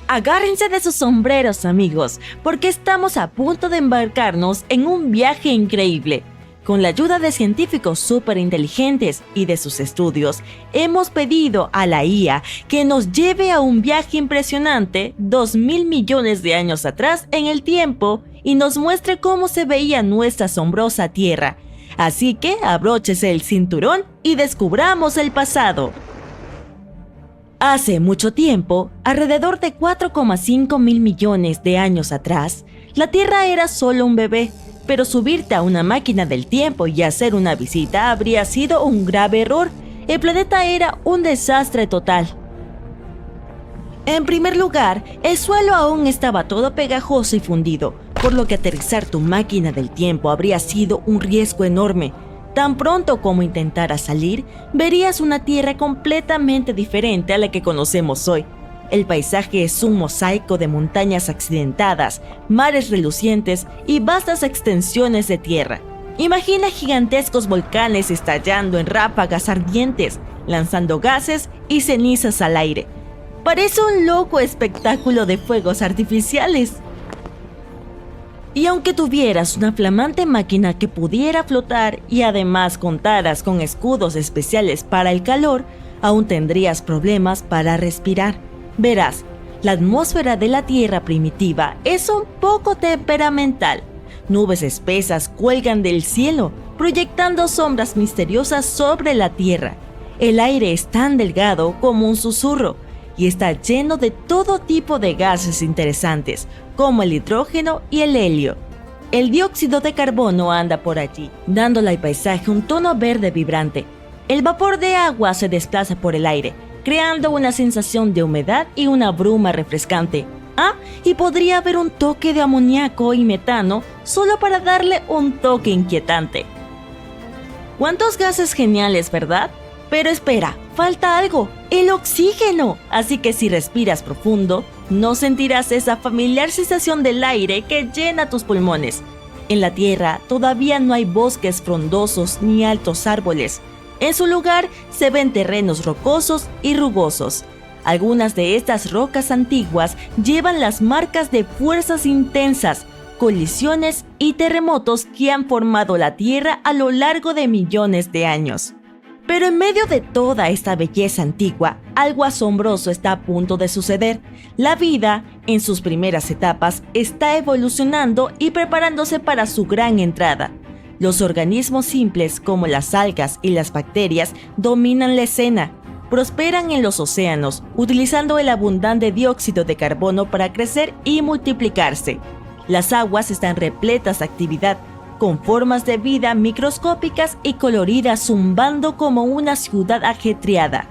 Agárrense de sus sombreros, amigos, porque estamos a punto de embarcarnos en un viaje increíble. Con la ayuda de científicos súper inteligentes y de sus estudios, hemos pedido a la IA que nos lleve a un viaje impresionante 2.000 millones de años atrás en el tiempo y nos muestre cómo se veía nuestra asombrosa Tierra. Así que abróchese el cinturón y descubramos el pasado. Hace mucho tiempo, alrededor de 4,5 mil millones de años atrás, la Tierra era solo un bebé, pero subirte a una máquina del tiempo y hacer una visita habría sido un grave error. El planeta era un desastre total. En primer lugar, el suelo aún estaba todo pegajoso y fundido, por lo que aterrizar tu máquina del tiempo habría sido un riesgo enorme. Tan pronto como intentaras salir, verías una Tierra completamente diferente a la que conocemos hoy. El paisaje es un mosaico de montañas accidentadas, mares relucientes y vastas extensiones de tierra. Imagina gigantescos volcanes estallando en ráfagas ardientes, lanzando gases y cenizas al aire. Parece un loco espectáculo de fuegos artificiales. Y aunque tuvieras una flamante máquina que pudiera flotar y además contaras con escudos especiales para el calor, aún tendrías problemas para respirar. Verás, la atmósfera de la Tierra primitiva es un poco temperamental. Nubes espesas cuelgan del cielo, proyectando sombras misteriosas sobre la Tierra. El aire es tan delgado como un susurro y está lleno de todo tipo de gases interesantes, como el hidrógeno y el helio. El dióxido de carbono anda por allí, dándole al paisaje un tono verde vibrante. El vapor de agua se desplaza por el aire, creando una sensación de humedad y una bruma refrescante. Y podría haber un toque de amoníaco y metano solo para darle un toque inquietante. ¿Cuántos gases geniales, verdad? Pero espera, falta algo, el oxígeno. Así que si respiras profundo, no sentirás esa familiar sensación del aire que llena tus pulmones. En la Tierra todavía no hay bosques frondosos ni altos árboles. En su lugar se ven terrenos rocosos y rugosos. Algunas de estas rocas antiguas llevan las marcas de fuerzas intensas, colisiones y terremotos que han formado la Tierra a lo largo de millones de años. Pero en medio de toda esta belleza antigua, algo asombroso está a punto de suceder. La vida, en sus primeras etapas, está evolucionando y preparándose para su gran entrada. Los organismos simples, como las algas y las bacterias, dominan la escena. Prosperan en los océanos, utilizando el abundante dióxido de carbono para crecer y multiplicarse. Las aguas están repletas de actividad, con formas de vida microscópicas y coloridas zumbando como una ciudad ajetreada.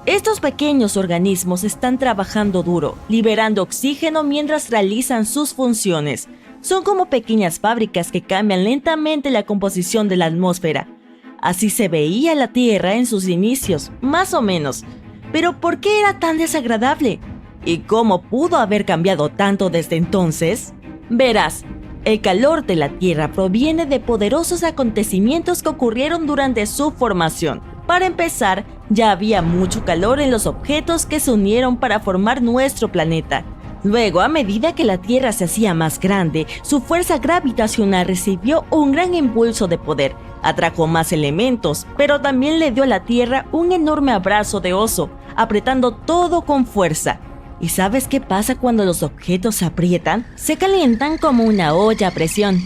Estos pequeños organismos están trabajando duro, liberando oxígeno mientras realizan sus funciones. Son como pequeñas fábricas que cambian lentamente la composición de la atmósfera. Así se veía la Tierra en sus inicios, más o menos. Pero ¿por qué era tan desagradable? ¿Y cómo pudo haber cambiado tanto desde entonces? Verás, el calor de la Tierra proviene de poderosos acontecimientos que ocurrieron durante su formación. Para empezar, ya había mucho calor en los objetos que se unieron para formar nuestro planeta. Luego, a medida que la Tierra se hacía más grande, su fuerza gravitacional recibió un gran impulso de poder. Atrajo más elementos, pero también le dio a la Tierra un enorme abrazo de oso, apretando todo con fuerza. ¿Y sabes qué pasa cuando los objetos se aprietan? Se calientan como una olla a presión.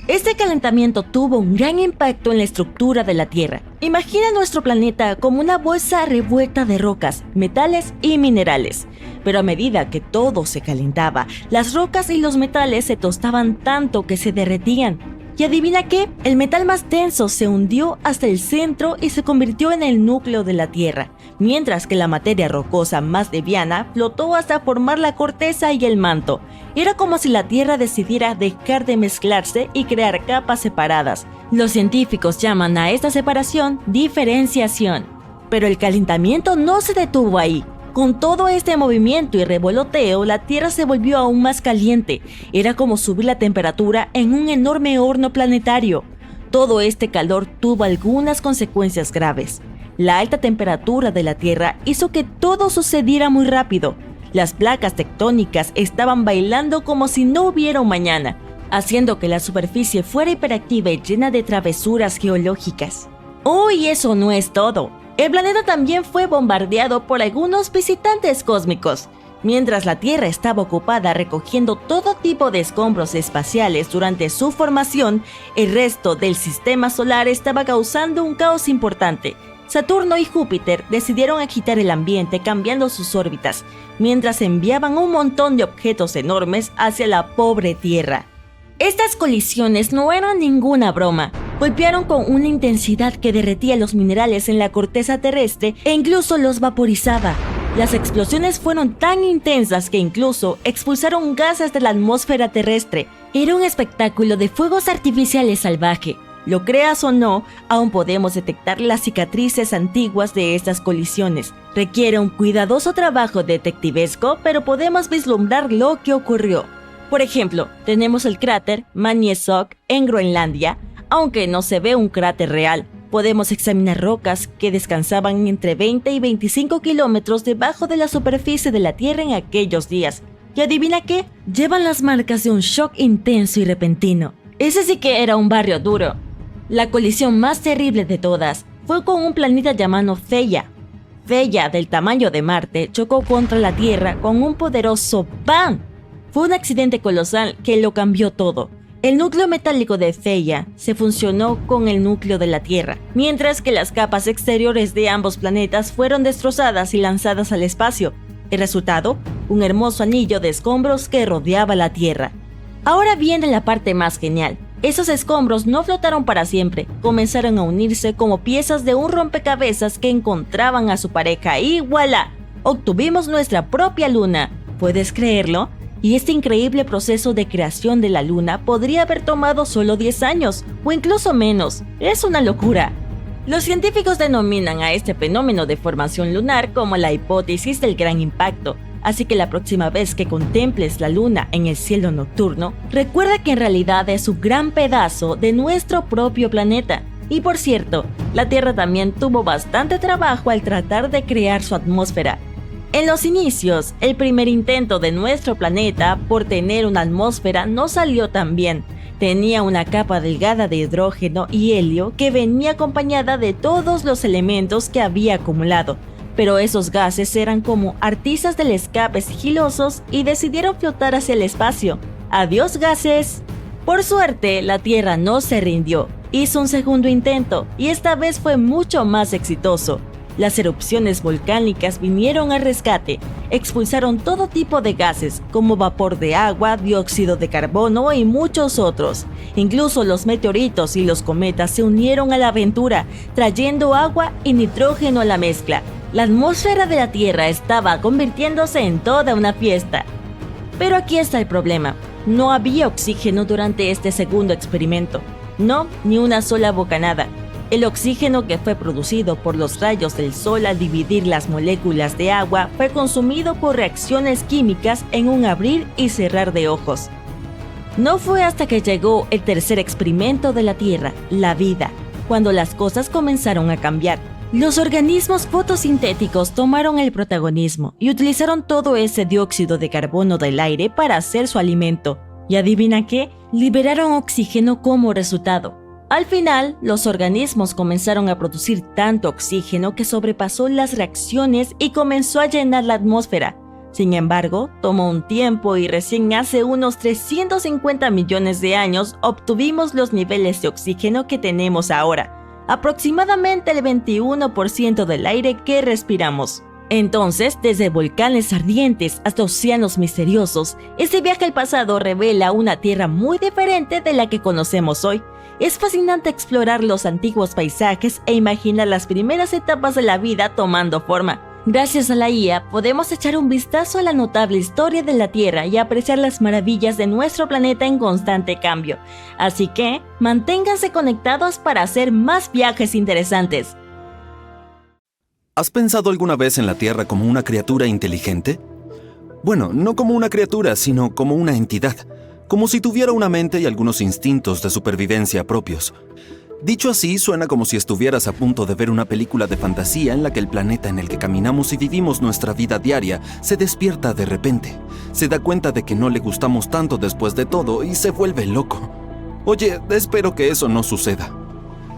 Este calentamiento tuvo un gran impacto en la estructura de la Tierra. Imagina nuestro planeta como una bolsa revuelta de rocas, metales y minerales. Pero a medida que todo se calentaba, las rocas y los metales se tostaban tanto que se derretían. Y adivina qué, el metal más denso se hundió hasta el centro y se convirtió en el núcleo de la Tierra, mientras que la materia rocosa más liviana flotó hasta formar la corteza y el manto. Era como si la Tierra decidiera dejar de mezclarse y crear capas separadas. Los científicos llaman a esta separación diferenciación. Pero el calentamiento no se detuvo ahí. Con todo este movimiento y revoloteo, la Tierra se volvió aún más caliente. Era como subir la temperatura en un enorme horno planetario. Todo este calor tuvo algunas consecuencias graves. La alta temperatura de la Tierra hizo que todo sucediera muy rápido. Las placas tectónicas estaban bailando como si no hubiera un mañana, haciendo que la superficie fuera hiperactiva y llena de travesuras geológicas. ¡Oh, y eso no es todo! El planeta también fue bombardeado por algunos visitantes cósmicos. Mientras la Tierra estaba ocupada recogiendo todo tipo de escombros espaciales durante su formación, el resto del sistema solar estaba causando un caos importante. Saturno y Júpiter decidieron agitar el ambiente cambiando sus órbitas, mientras enviaban un montón de objetos enormes hacia la pobre Tierra. Estas colisiones no eran ninguna broma. Golpearon con una intensidad que derretía los minerales en la corteza terrestre e incluso los vaporizaba. Las explosiones fueron tan intensas que incluso expulsaron gases de la atmósfera terrestre. Era un espectáculo de fuegos artificiales salvaje. Lo creas o no, aún podemos detectar las cicatrices antiguas de estas colisiones. Requiere un cuidadoso trabajo detectivesco, pero podemos vislumbrar lo que ocurrió. Por ejemplo, tenemos el cráter Maniesok en Groenlandia. Aunque no se ve un cráter real, podemos examinar rocas que descansaban entre 20 y 25 kilómetros debajo de la superficie de la Tierra en aquellos días. ¿Y adivina qué? Llevan las marcas de un shock intenso y repentino. Ese sí que era un barrio duro. La colisión más terrible de todas fue con un planeta llamado Theia. Theia, del tamaño de Marte, chocó contra la Tierra con un poderoso ¡bam! Fue un accidente colosal que lo cambió todo. El núcleo metálico de Theia se fusionó con el núcleo de la Tierra, mientras que las capas exteriores de ambos planetas fueron destrozadas y lanzadas al espacio. El resultado, un hermoso anillo de escombros que rodeaba la Tierra. Ahora viene la parte más genial. Esos escombros no flotaron para siempre, comenzaron a unirse como piezas de un rompecabezas que encontraban a su pareja y ¡voilá! Obtuvimos nuestra propia luna. ¿Puedes creerlo? Y este increíble proceso de creación de la Luna podría haber tomado solo 10 años, o incluso menos. Es una locura. Los científicos denominan a este fenómeno de formación lunar como la hipótesis del gran impacto. Así que la próxima vez que contemples la Luna en el cielo nocturno, recuerda que en realidad es un gran pedazo de nuestro propio planeta. Y por cierto, la Tierra también tuvo bastante trabajo al tratar de crear su atmósfera. En los inicios, el primer intento de nuestro planeta por tener una atmósfera no salió tan bien. Tenía una capa delgada de hidrógeno y helio que venía acompañada de todos los elementos que había acumulado, pero esos gases eran como artistas del escape sigilosos y decidieron flotar hacia el espacio. ¡Adiós, gases! Por suerte, la Tierra no se rindió. Hizo un segundo intento y esta vez fue mucho más exitoso. Las erupciones volcánicas vinieron al rescate, expulsaron todo tipo de gases, como vapor de agua, dióxido de carbono y muchos otros. Incluso los meteoritos y los cometas se unieron a la aventura, trayendo agua y nitrógeno a la mezcla. La atmósfera de la Tierra estaba convirtiéndose en toda una fiesta. Pero aquí está el problema. No había oxígeno durante este segundo experimento. No, ni una sola bocanada. El oxígeno que fue producido por los rayos del sol al dividir las moléculas de agua fue consumido por reacciones químicas en un abrir y cerrar de ojos. No fue hasta que llegó el tercer experimento de la Tierra, la vida, cuando las cosas comenzaron a cambiar. Los organismos fotosintéticos tomaron el protagonismo y utilizaron todo ese dióxido de carbono del aire para hacer su alimento. ¿Y adivina qué? Liberaron oxígeno como resultado. Al final, los organismos comenzaron a producir tanto oxígeno que sobrepasó las reacciones y comenzó a llenar la atmósfera. Sin embargo, tomó un tiempo y recién hace unos 350 millones de años obtuvimos los niveles de oxígeno que tenemos ahora, aproximadamente el 21% del aire que respiramos. Entonces, desde volcanes ardientes hasta océanos misteriosos, este viaje al pasado revela una Tierra muy diferente de la que conocemos hoy. Es fascinante explorar los antiguos paisajes e imaginar las primeras etapas de la vida tomando forma. Gracias a la IA, podemos echar un vistazo a la notable historia de la Tierra y apreciar las maravillas de nuestro planeta en constante cambio. Así que, manténganse conectados para hacer más viajes interesantes. ¿Has pensado alguna vez en la Tierra como una criatura inteligente? Bueno, no como una criatura, sino como una entidad. Como si tuviera una mente y algunos instintos de supervivencia propios. Dicho así, suena como si estuvieras a punto de ver una película de fantasía en la que el planeta en el que caminamos y vivimos nuestra vida diaria se despierta de repente, se da cuenta de que no le gustamos tanto después de todo y se vuelve loco. Oye, espero que eso no suceda.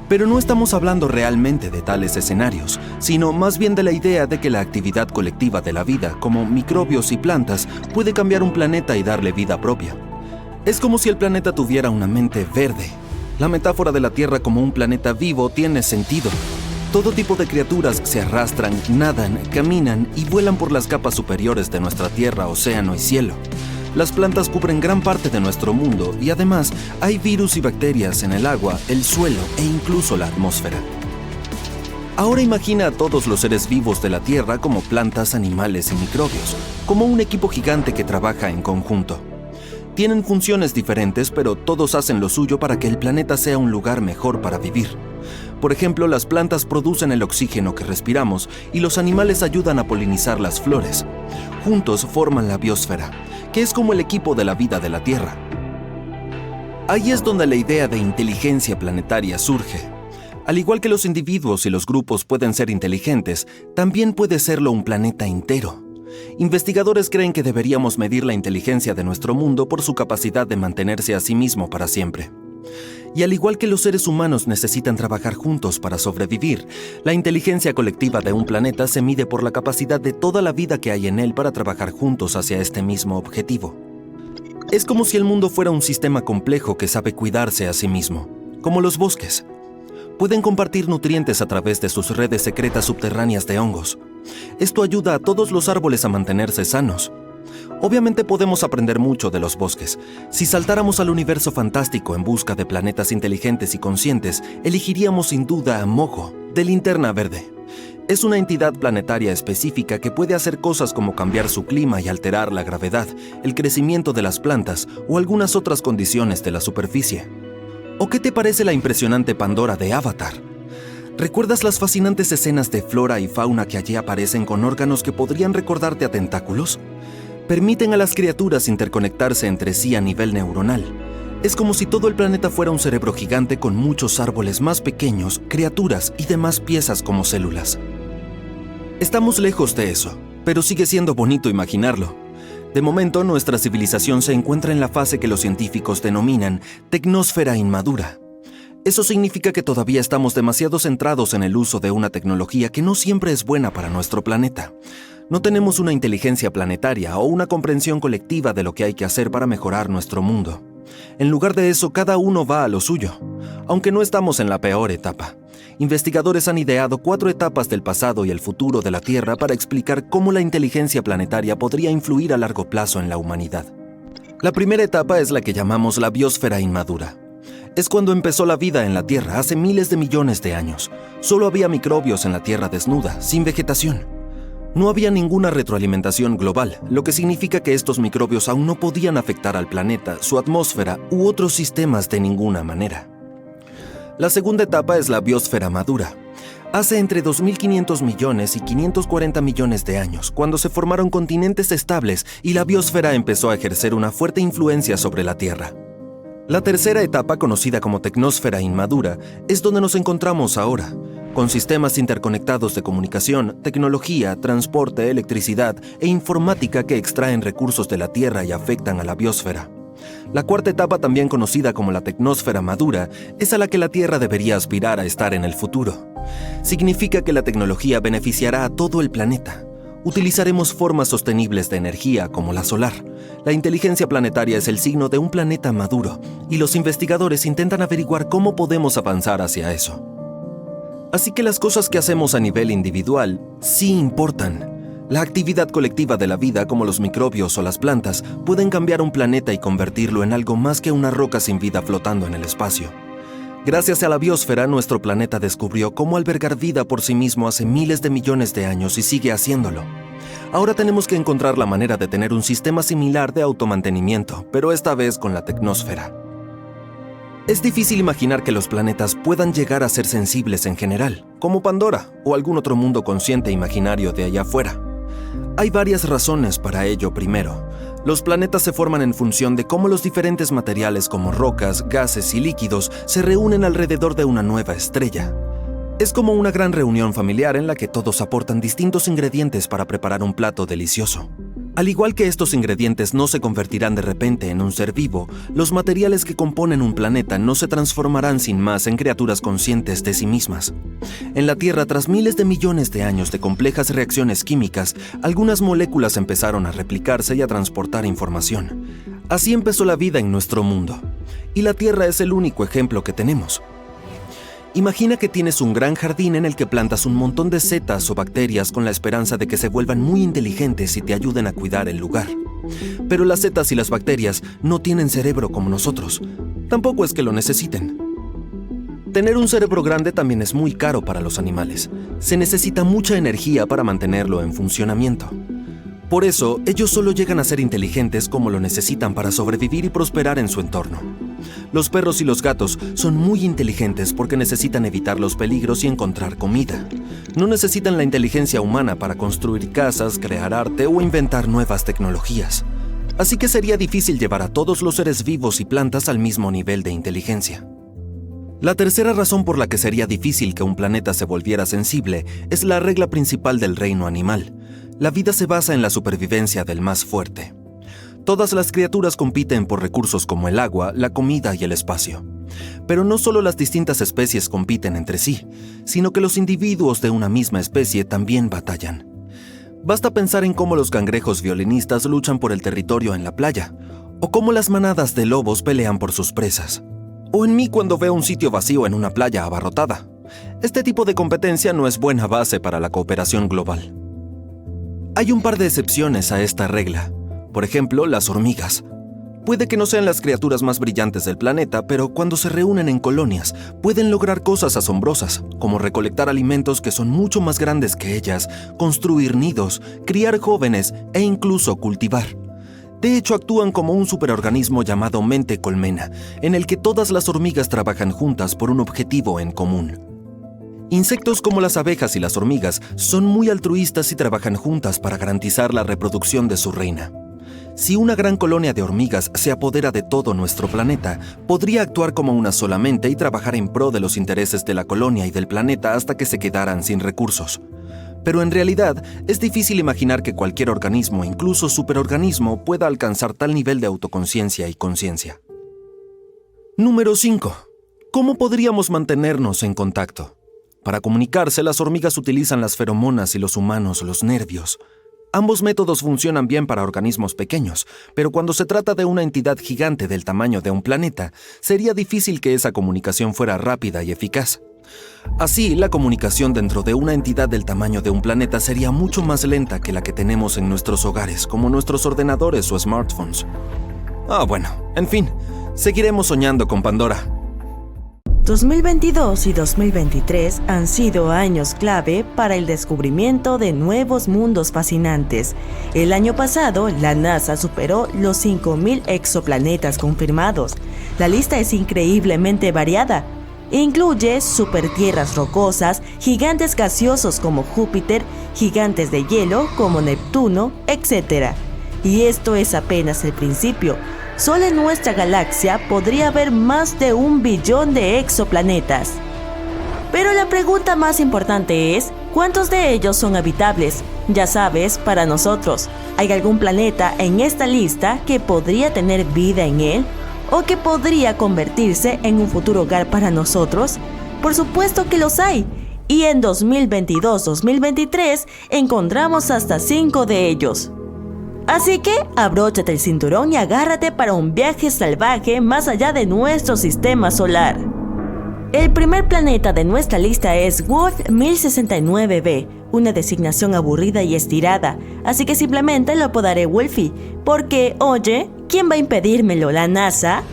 Pero no estamos hablando realmente de tales escenarios, sino más bien de la idea de que la actividad colectiva de la vida, como microbios y plantas, puede cambiar un planeta y darle vida propia. Es como si el planeta tuviera una mente verde. La metáfora de la Tierra como un planeta vivo tiene sentido. Todo tipo de criaturas se arrastran, nadan, caminan y vuelan por las capas superiores de nuestra Tierra, océano y cielo. Las plantas cubren gran parte de nuestro mundo y además hay virus y bacterias en el agua, el suelo e incluso la atmósfera. Ahora imagina a todos los seres vivos de la Tierra como plantas, animales y microbios, como un equipo gigante que trabaja en conjunto. Tienen funciones diferentes, pero todos hacen lo suyo para que el planeta sea un lugar mejor para vivir. Por ejemplo, las plantas producen el oxígeno que respiramos y los animales ayudan a polinizar las flores. Juntos forman la biosfera, que es como el equipo de la vida de la Tierra. Ahí es donde la idea de inteligencia planetaria surge. Al igual que los individuos y los grupos pueden ser inteligentes, también puede serlo un planeta entero. Investigadores creen que deberíamos medir la inteligencia de nuestro mundo por su capacidad de mantenerse a sí mismo para siempre. Y al igual que los seres humanos necesitan trabajar juntos para sobrevivir, la inteligencia colectiva de un planeta se mide por la capacidad de toda la vida que hay en él para trabajar juntos hacia este mismo objetivo. Es como si el mundo fuera un sistema complejo que sabe cuidarse a sí mismo, como los bosques. Pueden compartir nutrientes a través de sus redes secretas subterráneas de hongos. Esto ayuda a todos los árboles a mantenerse sanos. Obviamente podemos aprender mucho de los bosques. Si saltáramos al universo fantástico en busca de planetas inteligentes y conscientes, elegiríamos sin duda a Mogo, de Linterna Verde. Es una entidad planetaria específica que puede hacer cosas como cambiar su clima y alterar la gravedad, el crecimiento de las plantas o algunas otras condiciones de la superficie. ¿O qué te parece la impresionante Pandora de Avatar? ¿Recuerdas las fascinantes escenas de flora y fauna que allí aparecen con órganos que podrían recordarte a tentáculos? Permiten a las criaturas interconectarse entre sí a nivel neuronal. Es como si todo el planeta fuera un cerebro gigante con muchos árboles más pequeños, criaturas y demás piezas como células. Estamos lejos de eso, pero sigue siendo bonito imaginarlo. De momento, nuestra civilización se encuentra en la fase que los científicos denominan tecnósfera inmadura. Eso significa que todavía estamos demasiado centrados en el uso de una tecnología que no siempre es buena para nuestro planeta. No tenemos una inteligencia planetaria o una comprensión colectiva de lo que hay que hacer para mejorar nuestro mundo. En lugar de eso, cada uno va a lo suyo, aunque no estamos en la peor etapa. Investigadores han ideado 4 etapas del pasado y el futuro de la Tierra para explicar cómo la inteligencia planetaria podría influir a largo plazo en la humanidad. La primera etapa es la que llamamos la biosfera inmadura. Es cuando empezó la vida en la Tierra hace miles de millones de años. Solo había microbios en la Tierra desnuda, sin vegetación. No había ninguna retroalimentación global, lo que significa que estos microbios aún no podían afectar al planeta, su atmósfera u otros sistemas de ninguna manera. La segunda etapa es la biosfera madura. Hace entre 2.500 millones y 540 millones de años, cuando se formaron continentes estables y la biosfera empezó a ejercer una fuerte influencia sobre la Tierra. La tercera etapa, conocida como tecnósfera inmadura, es donde nos encontramos ahora, con sistemas interconectados de comunicación, tecnología, transporte, electricidad e informática que extraen recursos de la Tierra y afectan a la biosfera. La cuarta etapa, también conocida como la tecnósfera madura, es a la que la Tierra debería aspirar a estar en el futuro. Significa que la tecnología beneficiará a todo el planeta. Utilizaremos formas sostenibles de energía como la solar. La inteligencia planetaria es el signo de un planeta maduro, y los investigadores intentan averiguar cómo podemos avanzar hacia eso. Así que las cosas que hacemos a nivel individual sí importan. La actividad colectiva de la vida, como los microbios o las plantas, pueden cambiar un planeta y convertirlo en algo más que una roca sin vida flotando en el espacio. Gracias a la biosfera, nuestro planeta descubrió cómo albergar vida por sí mismo hace miles de millones de años y sigue haciéndolo. Ahora tenemos que encontrar la manera de tener un sistema similar de automantenimiento, pero esta vez con la tecnósfera. Es difícil imaginar que los planetas puedan llegar a ser sensibles en general, como Pandora o algún otro mundo consciente imaginario de allá afuera. Hay varias razones para ello. Primero, los planetas se forman en función de cómo los diferentes materiales como rocas, gases y líquidos se reúnen alrededor de una nueva estrella. Es como una gran reunión familiar en la que todos aportan distintos ingredientes para preparar un plato delicioso. Al igual que estos ingredientes no se convertirán de repente en un ser vivo, los materiales que componen un planeta no se transformarán sin más en criaturas conscientes de sí mismas. En la Tierra, tras miles de millones de años de complejas reacciones químicas, algunas moléculas empezaron a replicarse y a transportar información. Así empezó la vida en nuestro mundo. Y la Tierra es el único ejemplo que tenemos. Imagina que tienes un gran jardín en el que plantas un montón de setas o bacterias con la esperanza de que se vuelvan muy inteligentes y te ayuden a cuidar el lugar. Pero las setas y las bacterias no tienen cerebro como nosotros. Tampoco es que lo necesiten. Tener un cerebro grande también es muy caro para los animales. Se necesita mucha energía para mantenerlo en funcionamiento. Por eso, ellos solo llegan a ser inteligentes como lo necesitan para sobrevivir y prosperar en su entorno. Los perros y los gatos son muy inteligentes porque necesitan evitar los peligros y encontrar comida. No necesitan la inteligencia humana para construir casas, crear arte o inventar nuevas tecnologías. Así que sería difícil llevar a todos los seres vivos y plantas al mismo nivel de inteligencia. La tercera razón por la que sería difícil que un planeta se volviera sensible es la regla principal del reino animal. La vida se basa en la supervivencia del más fuerte. Todas las criaturas compiten por recursos como el agua, la comida y el espacio. Pero no solo las distintas especies compiten entre sí, sino que los individuos de una misma especie también batallan. Basta pensar en cómo los cangrejos violinistas luchan por el territorio en la playa, o cómo las manadas de lobos pelean por sus presas. O en mí cuando veo un sitio vacío en una playa abarrotada. Este tipo de competencia no es buena base para la cooperación global. Hay un par de excepciones a esta regla. Por ejemplo, las hormigas. Puede que no sean las criaturas más brillantes del planeta, pero cuando se reúnen en colonias, pueden lograr cosas asombrosas, como recolectar alimentos que son mucho más grandes que ellas, construir nidos, criar jóvenes e incluso cultivar. De hecho, actúan como un superorganismo llamado mente colmena, en el que todas las hormigas trabajan juntas por un objetivo en común. Insectos como las abejas y las hormigas son muy altruistas y trabajan juntas para garantizar la reproducción de su reina. Si una gran colonia de hormigas se apodera de todo nuestro planeta, podría actuar como una sola mente y trabajar en pro de los intereses de la colonia y del planeta hasta que se quedaran sin recursos. Pero en realidad, es difícil imaginar que cualquier organismo, incluso superorganismo, pueda alcanzar tal nivel de autoconciencia y conciencia. Número 5. ¿Cómo podríamos mantenernos en contacto? Para comunicarse, las hormigas utilizan las feromonas y los humanos los nervios. Ambos métodos funcionan bien para organismos pequeños, pero cuando se trata de una entidad gigante del tamaño de un planeta, sería difícil que esa comunicación fuera rápida y eficaz. Así, la comunicación dentro de una entidad del tamaño de un planeta sería mucho más lenta que la que tenemos en nuestros hogares, como nuestros ordenadores o smartphones. Bueno, en fin, seguiremos soñando con Pandora. 2022 y 2023 han sido años clave para el descubrimiento de nuevos mundos fascinantes. El año pasado, la NASA superó los 5.000 exoplanetas confirmados. La lista es increíblemente variada. Incluye supertierras rocosas, gigantes gaseosos como Júpiter, gigantes de hielo como Neptuno, etc. Y esto es apenas el principio. Solo en nuestra galaxia podría haber más de 1 billón de exoplanetas. Pero la pregunta más importante es, ¿cuántos de ellos son habitables? Ya sabes, para nosotros, ¿hay algún planeta en esta lista que podría tener vida en él? ¿O que podría convertirse en un futuro hogar para nosotros? Por supuesto que los hay. Y en 2022-2023 encontramos hasta 5 de ellos. Así que abróchate el cinturón y agárrate para un viaje salvaje más allá de nuestro sistema solar. El primer planeta de nuestra lista es Wolf 1069b, una designación aburrida y estirada, así que simplemente lo apodaré Wolfie, porque, oye, ¿quién va a impedírmelo? ¿La NASA?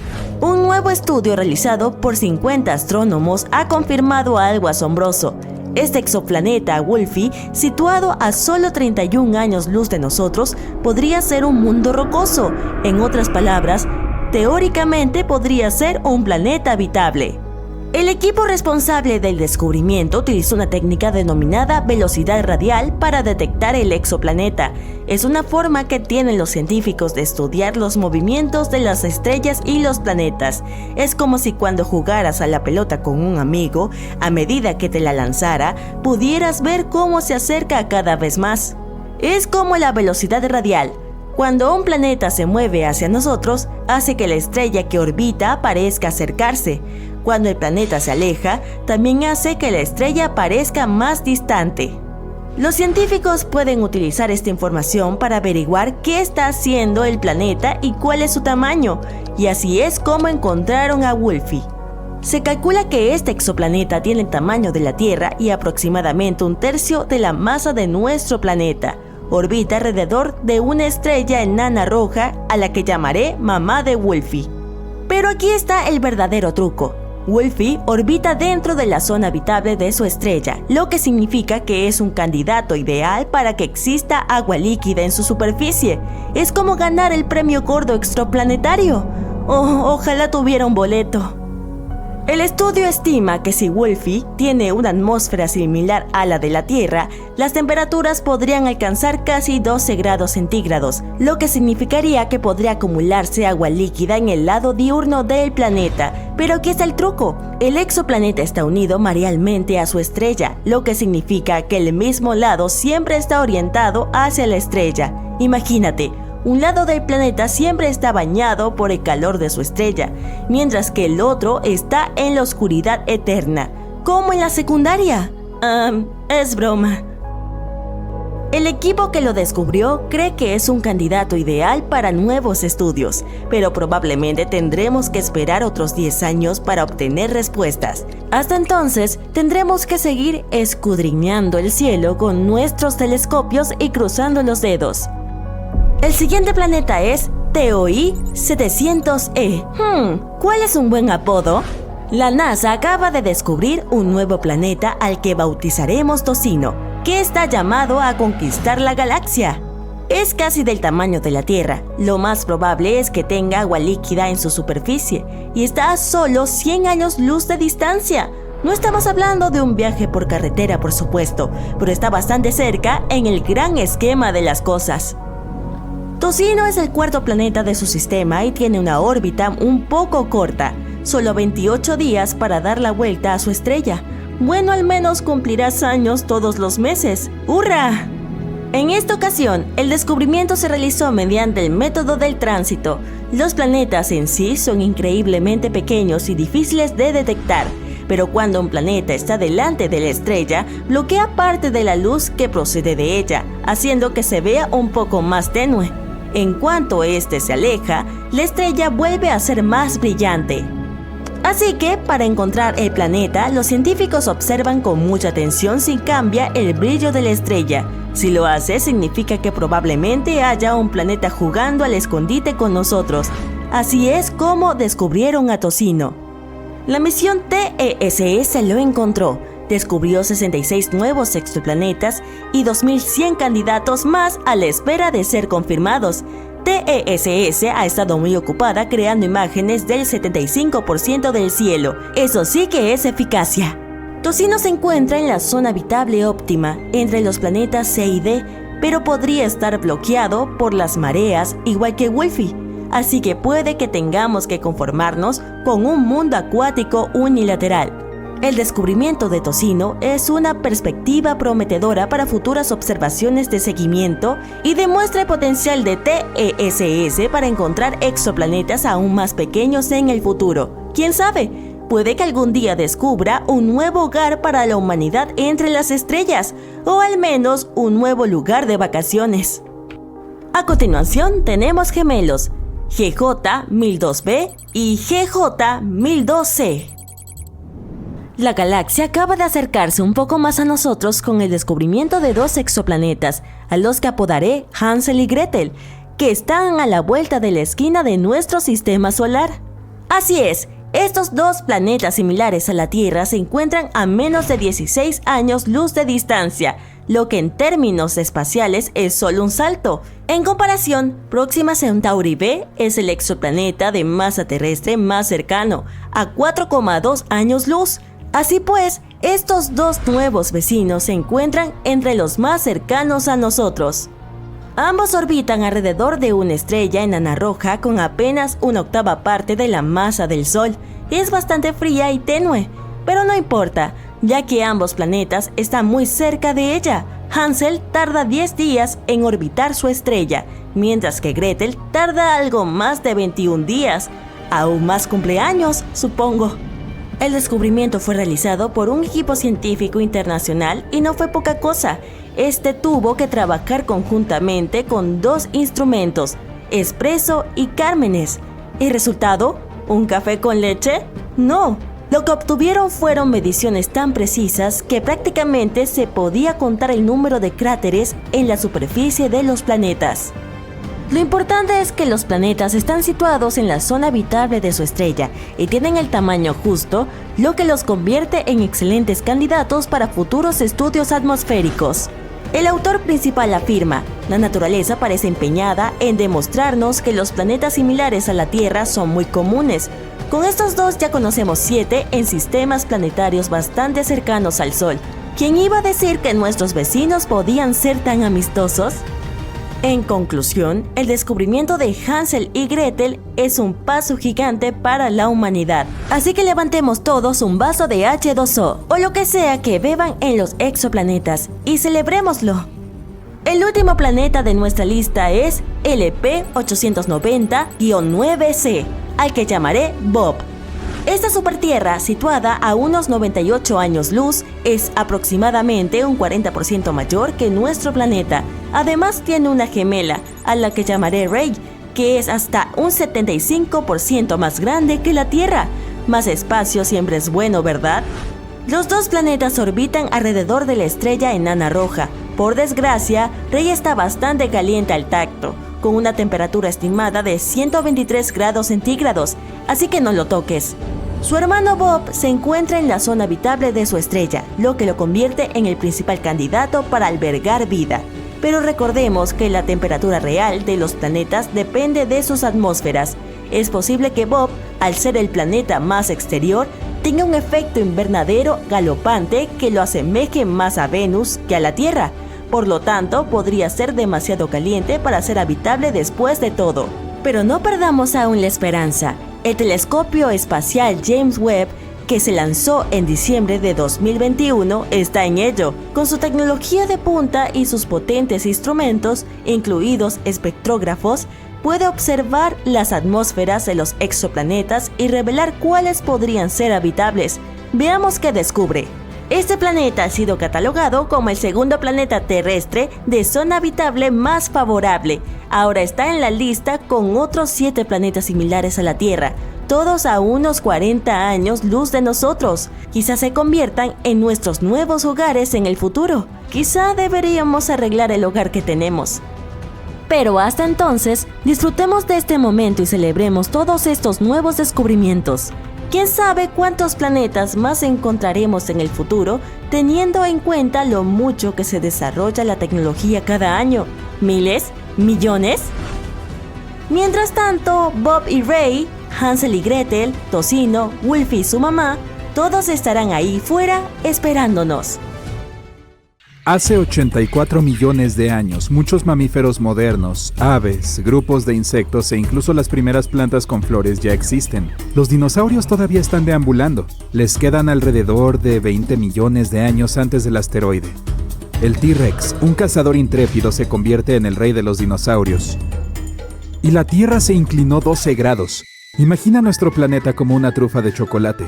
Un nuevo estudio realizado por 50 astrónomos ha confirmado algo asombroso. Este exoplaneta, Wolfie, situado a solo 31 años luz de nosotros, podría ser un mundo rocoso. En otras palabras, teóricamente podría ser un planeta habitable. El equipo responsable del descubrimiento utilizó una técnica denominada velocidad radial para detectar el exoplaneta. Es una forma que tienen los científicos de estudiar los movimientos de las estrellas y los planetas. Es como si cuando jugaras a la pelota con un amigo, a medida que te la lanzara, pudieras ver cómo se acerca cada vez más. Es como la velocidad radial. Cuando un planeta se mueve hacia nosotros, hace que la estrella que orbita parezca acercarse. Cuando el planeta se aleja, también hace que la estrella parezca más distante. Los científicos pueden utilizar esta información para averiguar qué está haciendo el planeta y cuál es su tamaño, y así es como encontraron a Wolfie. Se calcula que este exoplaneta tiene el tamaño de la Tierra y aproximadamente un tercio de la masa de nuestro planeta. Orbita alrededor de una estrella enana roja a la que llamaré mamá de Wolfie. Pero aquí está el verdadero truco. Wolfie orbita dentro de la zona habitable de su estrella, lo que significa que es un candidato ideal para que exista agua líquida en su superficie. Es como ganar el premio gordo extraplanetario. Ojalá tuviera un boleto. El estudio estima que si Wolfie tiene una atmósfera similar a la de la Tierra, las temperaturas podrían alcanzar casi 12 grados centígrados, lo que significaría que podría acumularse agua líquida en el lado diurno del planeta. Pero aquí está el truco. El exoplaneta está unido marealmente a su estrella, lo que significa que el mismo lado siempre está orientado hacia la estrella. Imagínate. Un lado del planeta siempre está bañado por el calor de su estrella, mientras que el otro está en la oscuridad eterna, como en la secundaria. Es broma. El equipo que lo descubrió cree que es un candidato ideal para nuevos estudios, pero probablemente tendremos que esperar otros 10 años para obtener respuestas. Hasta entonces, tendremos que seguir escudriñando el cielo con nuestros telescopios y cruzando los dedos. El siguiente planeta es TOI 700e. ¿Cuál es un buen apodo? La NASA acaba de descubrir un nuevo planeta al que bautizaremos Tocino, que está llamado a conquistar la galaxia. Es casi del tamaño de la Tierra. Lo más probable es que tenga agua líquida en su superficie y está a solo 100 años luz de distancia. No estamos hablando de un viaje por carretera, por supuesto, pero está bastante cerca en el gran esquema de las cosas. Tocino es el cuarto planeta de su sistema y tiene una órbita un poco corta, solo 28 días para dar la vuelta a su estrella. Bueno, al menos cumplirás años todos los meses. ¡Hurra! En esta ocasión, el descubrimiento se realizó mediante el método del tránsito. Los planetas en sí son increíblemente pequeños y difíciles de detectar, pero cuando un planeta está delante de la estrella, bloquea parte de la luz que procede de ella, haciendo que se vea un poco más tenue. En cuanto éste se aleja, la estrella vuelve a ser más brillante. Así que, para encontrar el planeta, los científicos observan con mucha atención si cambia el brillo de la estrella. Si lo hace, significa que probablemente haya un planeta jugando al escondite con nosotros. Así es como descubrieron a Tocino. La misión TESS lo encontró. Descubrió 66 nuevos exoplanetas y 2.100 candidatos más a la espera de ser confirmados. TESS ha estado muy ocupada creando imágenes del 75% del cielo. Eso sí que es eficacia. Tocino se encuentra en la zona habitable óptima, entre los planetas C y D, pero podría estar bloqueado por las mareas igual que Wolfie. Así que puede que tengamos que conformarnos con un mundo acuático unilateral. El descubrimiento de Tocino es una perspectiva prometedora para futuras observaciones de seguimiento y demuestra el potencial de TESS para encontrar exoplanetas aún más pequeños en el futuro. ¿Quién sabe? Puede que algún día descubra un nuevo hogar para la humanidad entre las estrellas, o al menos un nuevo lugar de vacaciones. A continuación tenemos gemelos, GJ1002b y GJ1002c. La galaxia acaba de acercarse un poco más a nosotros con el descubrimiento de dos exoplanetas, a los que apodaré Hansel y Gretel, que están a la vuelta de la esquina de nuestro sistema solar. Así es, estos dos planetas similares a la Tierra se encuentran a menos de 16 años luz de distancia. lo que en términos espaciales es solo un salto. En comparación, Próxima Centauri b es el exoplaneta de masa terrestre más cercano, a 4,2 años luz. Así pues, estos dos nuevos vecinos se encuentran entre los más cercanos a nosotros. Ambos orbitan alrededor de una estrella enana roja con apenas una octava parte de la masa del Sol. Es bastante fría y tenue, pero no importa, ya que ambos planetas están muy cerca de ella. Hansel tarda 10 días en orbitar su estrella, mientras que Gretel tarda algo más de 21 días. Aún más cumpleaños, supongo. El descubrimiento fue realizado por un equipo científico internacional y no fue poca cosa. Este tuvo que trabajar conjuntamente con dos instrumentos, Espresso y Cármenes. ¿El resultado? ¿Un café con leche? No. Lo que obtuvieron fueron mediciones tan precisas que prácticamente se podía contar el número de cráteres en la superficie de los planetas. Lo importante es que los planetas están situados en la zona habitable de su estrella y tienen el tamaño justo, lo que los convierte en excelentes candidatos para futuros estudios atmosféricos. El autor principal afirma: la naturaleza parece empeñada en demostrarnos que los planetas similares a la Tierra son muy comunes. Con estos dos ya conocemos 7 en sistemas planetarios bastante cercanos al Sol. ¿Quién iba a decir que nuestros vecinos podían ser tan amistosos? En conclusión, el descubrimiento de Hansel y Gretel es un paso gigante para la humanidad. Así que levantemos todos un vaso de H2O o lo que sea que beban en los exoplanetas y celebrémoslo. El último planeta de nuestra lista es LP-890-9c, al que llamaré Bob. Esta supertierra, situada a unos 98 años luz, es aproximadamente un 40% mayor que nuestro planeta. Además tiene una gemela, a la que llamaré Ray, que es hasta un 75% más grande que la Tierra. Más espacio siempre es bueno, ¿verdad? Los dos planetas orbitan alrededor de la estrella enana roja. Por desgracia, Ray está bastante caliente al tacto, con una temperatura estimada de 123 grados centígrados, así que no lo toques. Su hermano Bob se encuentra en la zona habitable de su estrella, lo que lo convierte en el principal candidato para albergar vida. Pero recordemos que la temperatura real de los planetas depende de sus atmósferas. Es posible que Bob, al ser el planeta más exterior, tenga un efecto invernadero galopante que lo asemeje más a Venus que a la Tierra. Por lo tanto, podría ser demasiado caliente para ser habitable después de todo. Pero no perdamos aún la esperanza. El telescopio espacial James Webb, que se lanzó en diciembre de 2021, está en ello. Con su tecnología de punta y sus potentes instrumentos, incluidos espectrógrafos, puede observar las atmósferas de los exoplanetas y revelar cuáles podrían ser habitables. Veamos qué descubre. Este planeta ha sido catalogado como el segundo planeta terrestre de zona habitable más favorable. Ahora está en la lista con otros 7 planetas similares a la Tierra, todos a unos 40 años luz de nosotros. Quizás se conviertan en nuestros nuevos hogares en el futuro. Quizá deberíamos arreglar el hogar que tenemos. Pero hasta entonces, disfrutemos de este momento y celebremos todos estos nuevos descubrimientos. ¿Quién sabe cuántos planetas más encontraremos en el futuro, teniendo en cuenta lo mucho que se desarrolla la tecnología cada año? ¿Miles? ¿Millones? Mientras tanto, Bob y Ray, Hansel y Gretel, Tocino, Wolfie y su mamá, todos estarán ahí fuera esperándonos. Hace 84 millones de años, muchos mamíferos modernos, aves, grupos de insectos e incluso las primeras plantas con flores ya existen. Los dinosaurios todavía están deambulando. Les quedan alrededor de 20 millones de años antes del asteroide. El T-Rex, un cazador intrépido, se convierte en el rey de los dinosaurios. Y la Tierra se inclinó 12 grados. Imagina nuestro planeta como una trufa de chocolate.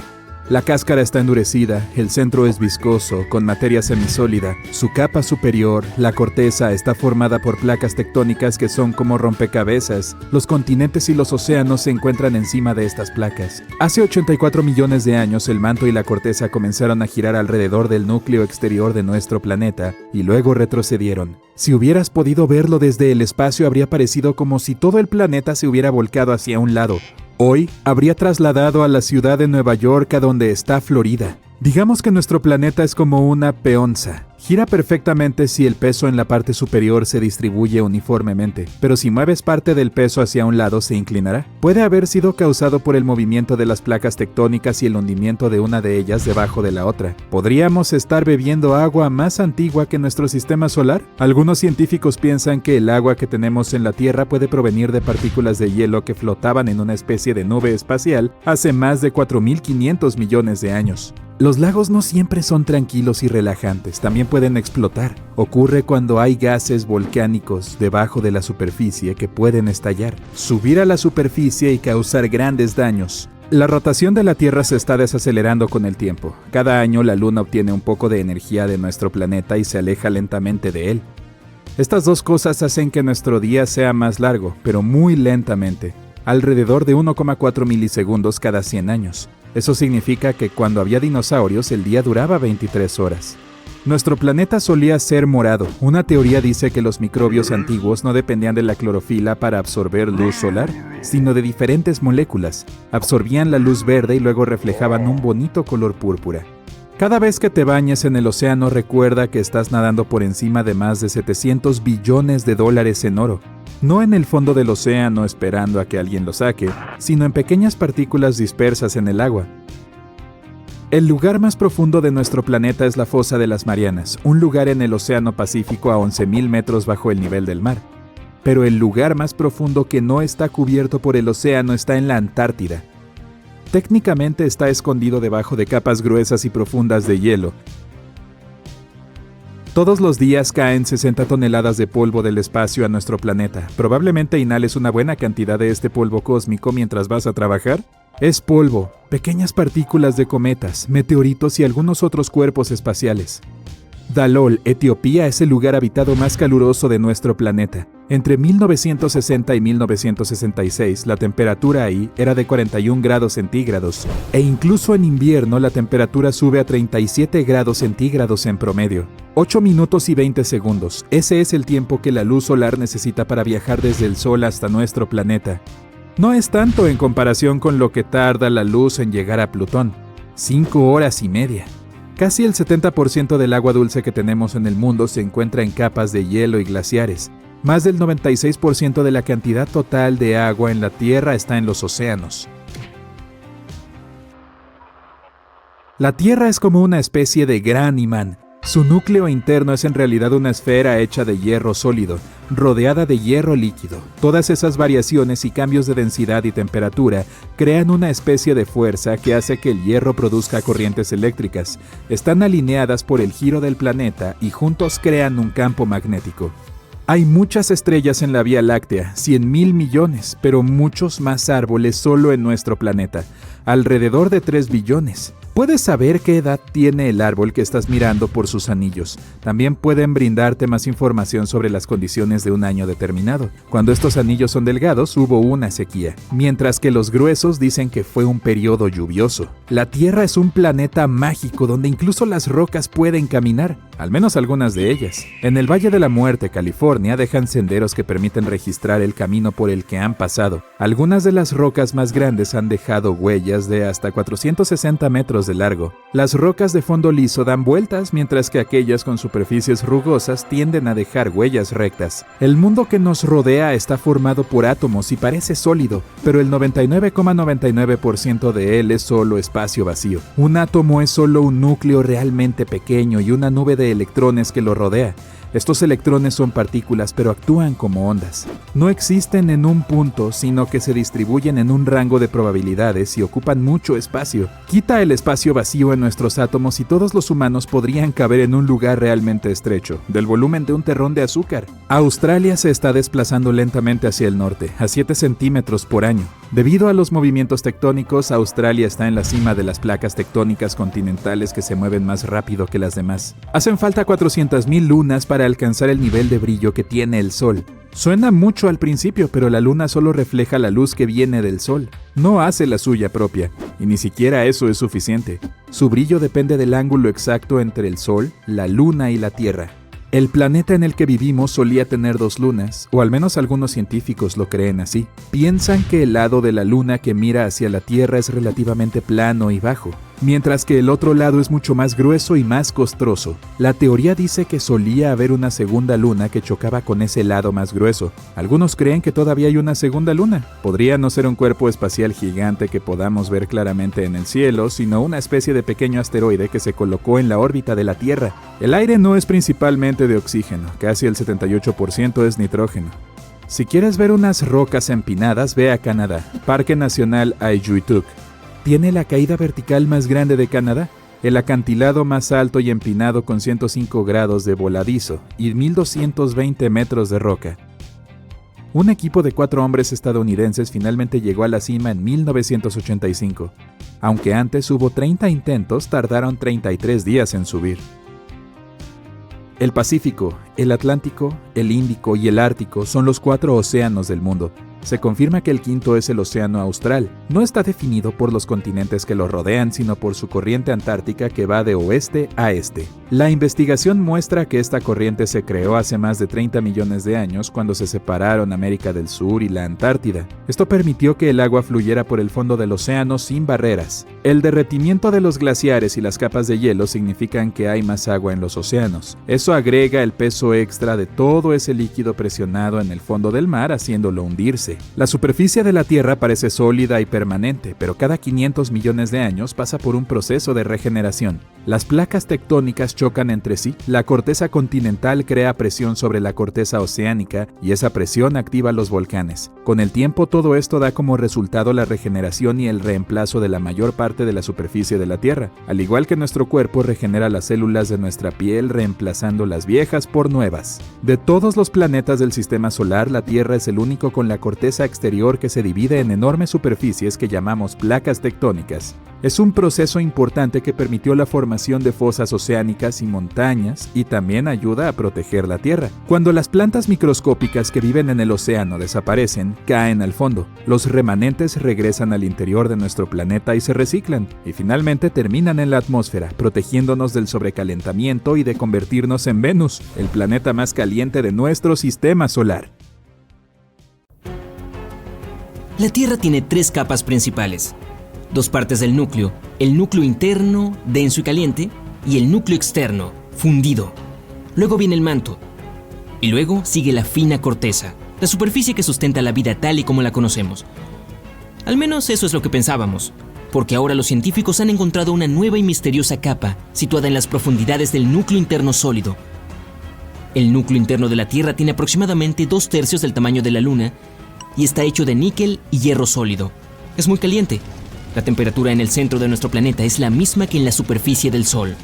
La cáscara está endurecida, el centro es viscoso, con materia semisólida. Su capa superior, la corteza, está formada por placas tectónicas que son como rompecabezas. Los continentes y los océanos se encuentran encima de estas placas. Hace 84 millones de años, el manto y la corteza comenzaron a girar alrededor del núcleo exterior de nuestro planeta y luego retrocedieron. Si hubieras podido verlo desde el espacio, habría parecido como si todo el planeta se hubiera volcado hacia un lado. Hoy habría trasladado a la ciudad de Nueva York, a donde está Florida. Digamos que nuestro planeta es como una peonza, Gira perfectamente si el peso en la parte superior se distribuye uniformemente, pero si mueves parte del peso hacia un lado se inclinará. Puede haber sido causado por el movimiento de las placas tectónicas y el hundimiento de una de ellas debajo de la otra. ¿Podríamos estar bebiendo agua más antigua que nuestro sistema solar? Algunos científicos piensan que el agua que tenemos en la Tierra puede provenir de partículas de hielo que flotaban en una especie de nube espacial hace más de 4.500 millones de años. Los lagos no siempre son tranquilos y relajantes, también pueden explotar. Ocurre cuando hay gases volcánicos debajo de la superficie que pueden estallar, subir a la superficie y causar grandes daños. La rotación de la Tierra se está desacelerando con el tiempo. Cada año la Luna obtiene un poco de energía de nuestro planeta y se aleja lentamente de él. Estas dos cosas hacen que nuestro día sea más largo, pero muy lentamente, alrededor de 1,4 milisegundos cada 100 años. Eso significa que cuando había dinosaurios el día duraba 23 horas. Nuestro planeta solía ser morado. Una teoría dice que los microbios antiguos no dependían de la clorofila para absorber luz solar, sino de diferentes moléculas. Absorbían la luz verde y luego reflejaban un bonito color púrpura. Cada vez que te bañes en el océano, recuerda que estás nadando por encima de más de 700 billones de dólares en oro. No en el fondo del océano esperando a que alguien lo saque, sino en pequeñas partículas dispersas en el agua. El lugar más profundo de nuestro planeta es la Fosa de las Marianas, un lugar en el Océano Pacífico a 11.000 metros bajo el nivel del mar. Pero el lugar más profundo que no está cubierto por el océano está en la Antártida. Técnicamente está escondido debajo de capas gruesas y profundas de hielo. Todos los días caen 60 toneladas de polvo del espacio a nuestro planeta. Probablemente inhales una buena cantidad de este polvo cósmico mientras vas a trabajar. Es polvo, pequeñas partículas de cometas, meteoritos y algunos otros cuerpos espaciales. Dalol, Etiopía, es el lugar habitado más caluroso de nuestro planeta. Entre 1960 y 1966, la temperatura ahí era de 41 grados centígrados, e incluso en invierno la temperatura sube a 37 grados centígrados en promedio. 8 minutos y 20 segundos. Ese es el tiempo que la luz solar necesita para viajar desde el Sol hasta nuestro planeta. No es tanto en comparación con lo que tarda la luz en llegar a Plutón. 5 horas y media. Casi el 70% del agua dulce que tenemos en el mundo se encuentra en capas de hielo y glaciares. Más del 96% de la cantidad total de agua en la Tierra está en los océanos. La Tierra es como una especie de gran imán. Su núcleo interno es en realidad una esfera hecha de hierro sólido, rodeada de hierro líquido. Todas esas variaciones y cambios de densidad y temperatura crean una especie de fuerza que hace que el hierro produzca corrientes eléctricas. Están alineadas por el giro del planeta y juntos crean un campo magnético. Hay muchas estrellas en la Vía Láctea, 100.000 millones, pero muchos más árboles solo en nuestro planeta, alrededor de 3 billones. Puedes saber qué edad tiene el árbol que estás mirando por sus anillos. También pueden brindarte más información sobre las condiciones de un año determinado. Cuando estos anillos son delgados, hubo una sequía, mientras que los gruesos dicen que fue un periodo lluvioso. La Tierra es un planeta mágico donde incluso las rocas pueden caminar, al menos algunas de ellas. En el Valle de la Muerte, California, dejan senderos que permiten registrar el camino por el que han pasado. Algunas de las rocas más grandes han dejado huellas de hasta 460 metros de largo. Las rocas de fondo liso dan vueltas, mientras que aquellas con superficies rugosas tienden a dejar huellas rectas. El mundo que nos rodea está formado por átomos y parece sólido, pero el 99,99% de él es solo espacio vacío. Un átomo es solo un núcleo realmente pequeño y una nube de electrones que lo rodea. Estos electrones son partículas, pero actúan como ondas. No existen en un punto, sino que se distribuyen en un rango de probabilidades y ocupan mucho espacio. Quita el espacio vacío en nuestros átomos y todos los humanos podrían caber en un lugar realmente estrecho, del volumen de un terrón de azúcar. Australia se está desplazando lentamente hacia el norte, a 7 centímetros por año. Debido a los movimientos tectónicos, Australia está en la cima de las placas tectónicas continentales que se mueven más rápido que las demás. Hacen falta 400.000 lunas para alcanzar el nivel de brillo que tiene el Sol. Suena mucho al principio, pero la Luna solo refleja la luz que viene del Sol. No hace la suya propia, y ni siquiera eso es suficiente. Su brillo depende del ángulo exacto entre el Sol, la Luna y la Tierra. El planeta en el que vivimos solía tener 2 lunas, o al menos algunos científicos lo creen así. Piensan que el lado de la Luna que mira hacia la Tierra es relativamente plano y bajo. mientras que el otro lado es mucho más grueso y más costroso. La teoría dice que solía haber una segunda luna que chocaba con ese lado más grueso. Algunos creen que todavía hay una segunda luna. Podría no ser un cuerpo espacial gigante que podamos ver claramente en el cielo, sino una especie de pequeño asteroide que se colocó en la órbita de la Tierra. El aire no es principalmente de oxígeno, casi el 78% es nitrógeno. Si quieres ver unas rocas empinadas, ve a Canadá, Parque Nacional Aayuittuq. Tiene la caída vertical más grande de Canadá, el acantilado más alto y empinado con 105 grados de voladizo y 1220 metros de roca. Un equipo de 4 hombres estadounidenses finalmente llegó a la cima en 1985. Aunque antes hubo 30 intentos, tardaron 33 días en subir. El Pacífico, el Atlántico, el Índico y el Ártico son los 4 océanos del mundo. Se confirma que el quinto es el Océano Austral. No está definido por los continentes que lo rodean, sino por su corriente antártica que va de oeste a este. La investigación muestra que esta corriente se creó hace más de 30 millones de años cuando se separaron América del Sur y la Antártida. Esto permitió que el agua fluyera por el fondo del océano sin barreras. El derretimiento de los glaciares y las capas de hielo significan que hay más agua en los océanos. Eso agrega el peso extra de todo ese líquido presionado en el fondo del mar, haciéndolo hundirse. La superficie de la Tierra parece sólida y permanente, pero cada 500 millones de años pasa por un proceso de regeneración. Las placas tectónicas chocan entre sí, la corteza continental crea presión sobre la corteza oceánica y esa presión activa los volcanes. Con el tiempo todo esto da como resultado la regeneración y el reemplazo de la mayor parte de la superficie de la Tierra, al igual que nuestro cuerpo regenera las células de nuestra piel reemplazando las viejas por nuevas. De todos los planetas del sistema solar, la Tierra es el único con la corteza exterior que se divide en enormes superficies que llamamos placas tectónicas. Es un proceso importante que permitió la formación de fosas oceánicas y montañas y también ayuda a proteger la Tierra. Cuando las plantas microscópicas que viven en el océano desaparecen, caen al fondo. Los remanentes regresan al interior de nuestro planeta y se reciclan, y finalmente terminan en la atmósfera, protegiéndonos del sobrecalentamiento y de convertirnos en Venus, el planeta más caliente de nuestro sistema solar. La Tierra tiene 3 capas principales. 2 partes del núcleo, el núcleo interno, denso y caliente, y el núcleo externo, fundido. Luego viene el manto. Y luego sigue la fina corteza, la superficie que sustenta la vida tal y como la conocemos. Al menos eso es lo que pensábamos, porque ahora los científicos han encontrado una nueva y misteriosa capa situada en las profundidades del núcleo interno sólido. El núcleo interno de la Tierra tiene aproximadamente 2/3 del tamaño de la Luna y está hecho de níquel y hierro sólido. Es muy caliente. La temperatura en el centro de nuestro planeta es la misma que en la superficie del Sol.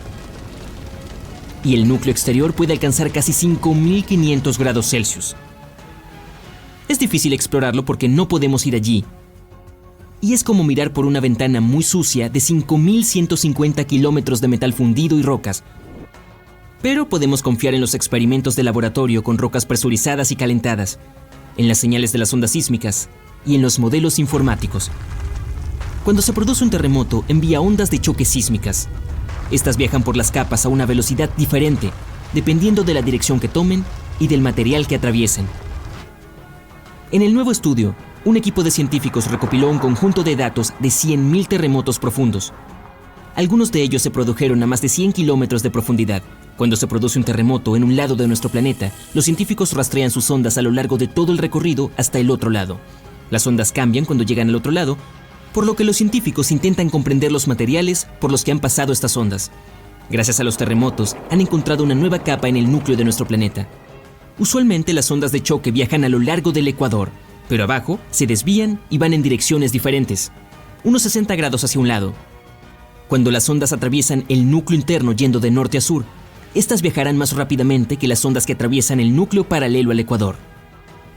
Y el núcleo exterior puede alcanzar casi 5.500 grados Celsius. Es difícil explorarlo porque no podemos ir allí. Y es como mirar por una ventana muy sucia de 5.150 kilómetros de metal fundido y rocas. Pero podemos confiar en los experimentos de laboratorio con rocas presurizadas y calentadas, en las señales de las ondas sísmicas y en los modelos informáticos. Cuando se produce un terremoto, envía ondas de choque sísmicas. Estas viajan por las capas a una velocidad diferente, dependiendo de la dirección que tomen y del material que atraviesen. En el nuevo estudio, un equipo de científicos recopiló un conjunto de datos de 100.000 terremotos profundos. Algunos de ellos se produjeron a más de 100 kilómetros de profundidad. Cuando se produce un terremoto en un lado de nuestro planeta, los científicos rastrean sus ondas a lo largo de todo el recorrido hasta el otro lado. Las ondas cambian cuando llegan al otro lado, por lo que los científicos intentan comprender los materiales por los que han pasado estas ondas. Gracias a los terremotos, han encontrado una nueva capa en el núcleo de nuestro planeta. Usualmente las ondas de choque viajan a lo largo del ecuador, pero abajo se desvían y van en direcciones diferentes, unos 60 grados hacia un lado. Cuando las ondas atraviesan el núcleo interno yendo de norte a sur, estas viajarán más rápidamente que las ondas que atraviesan el núcleo paralelo al ecuador.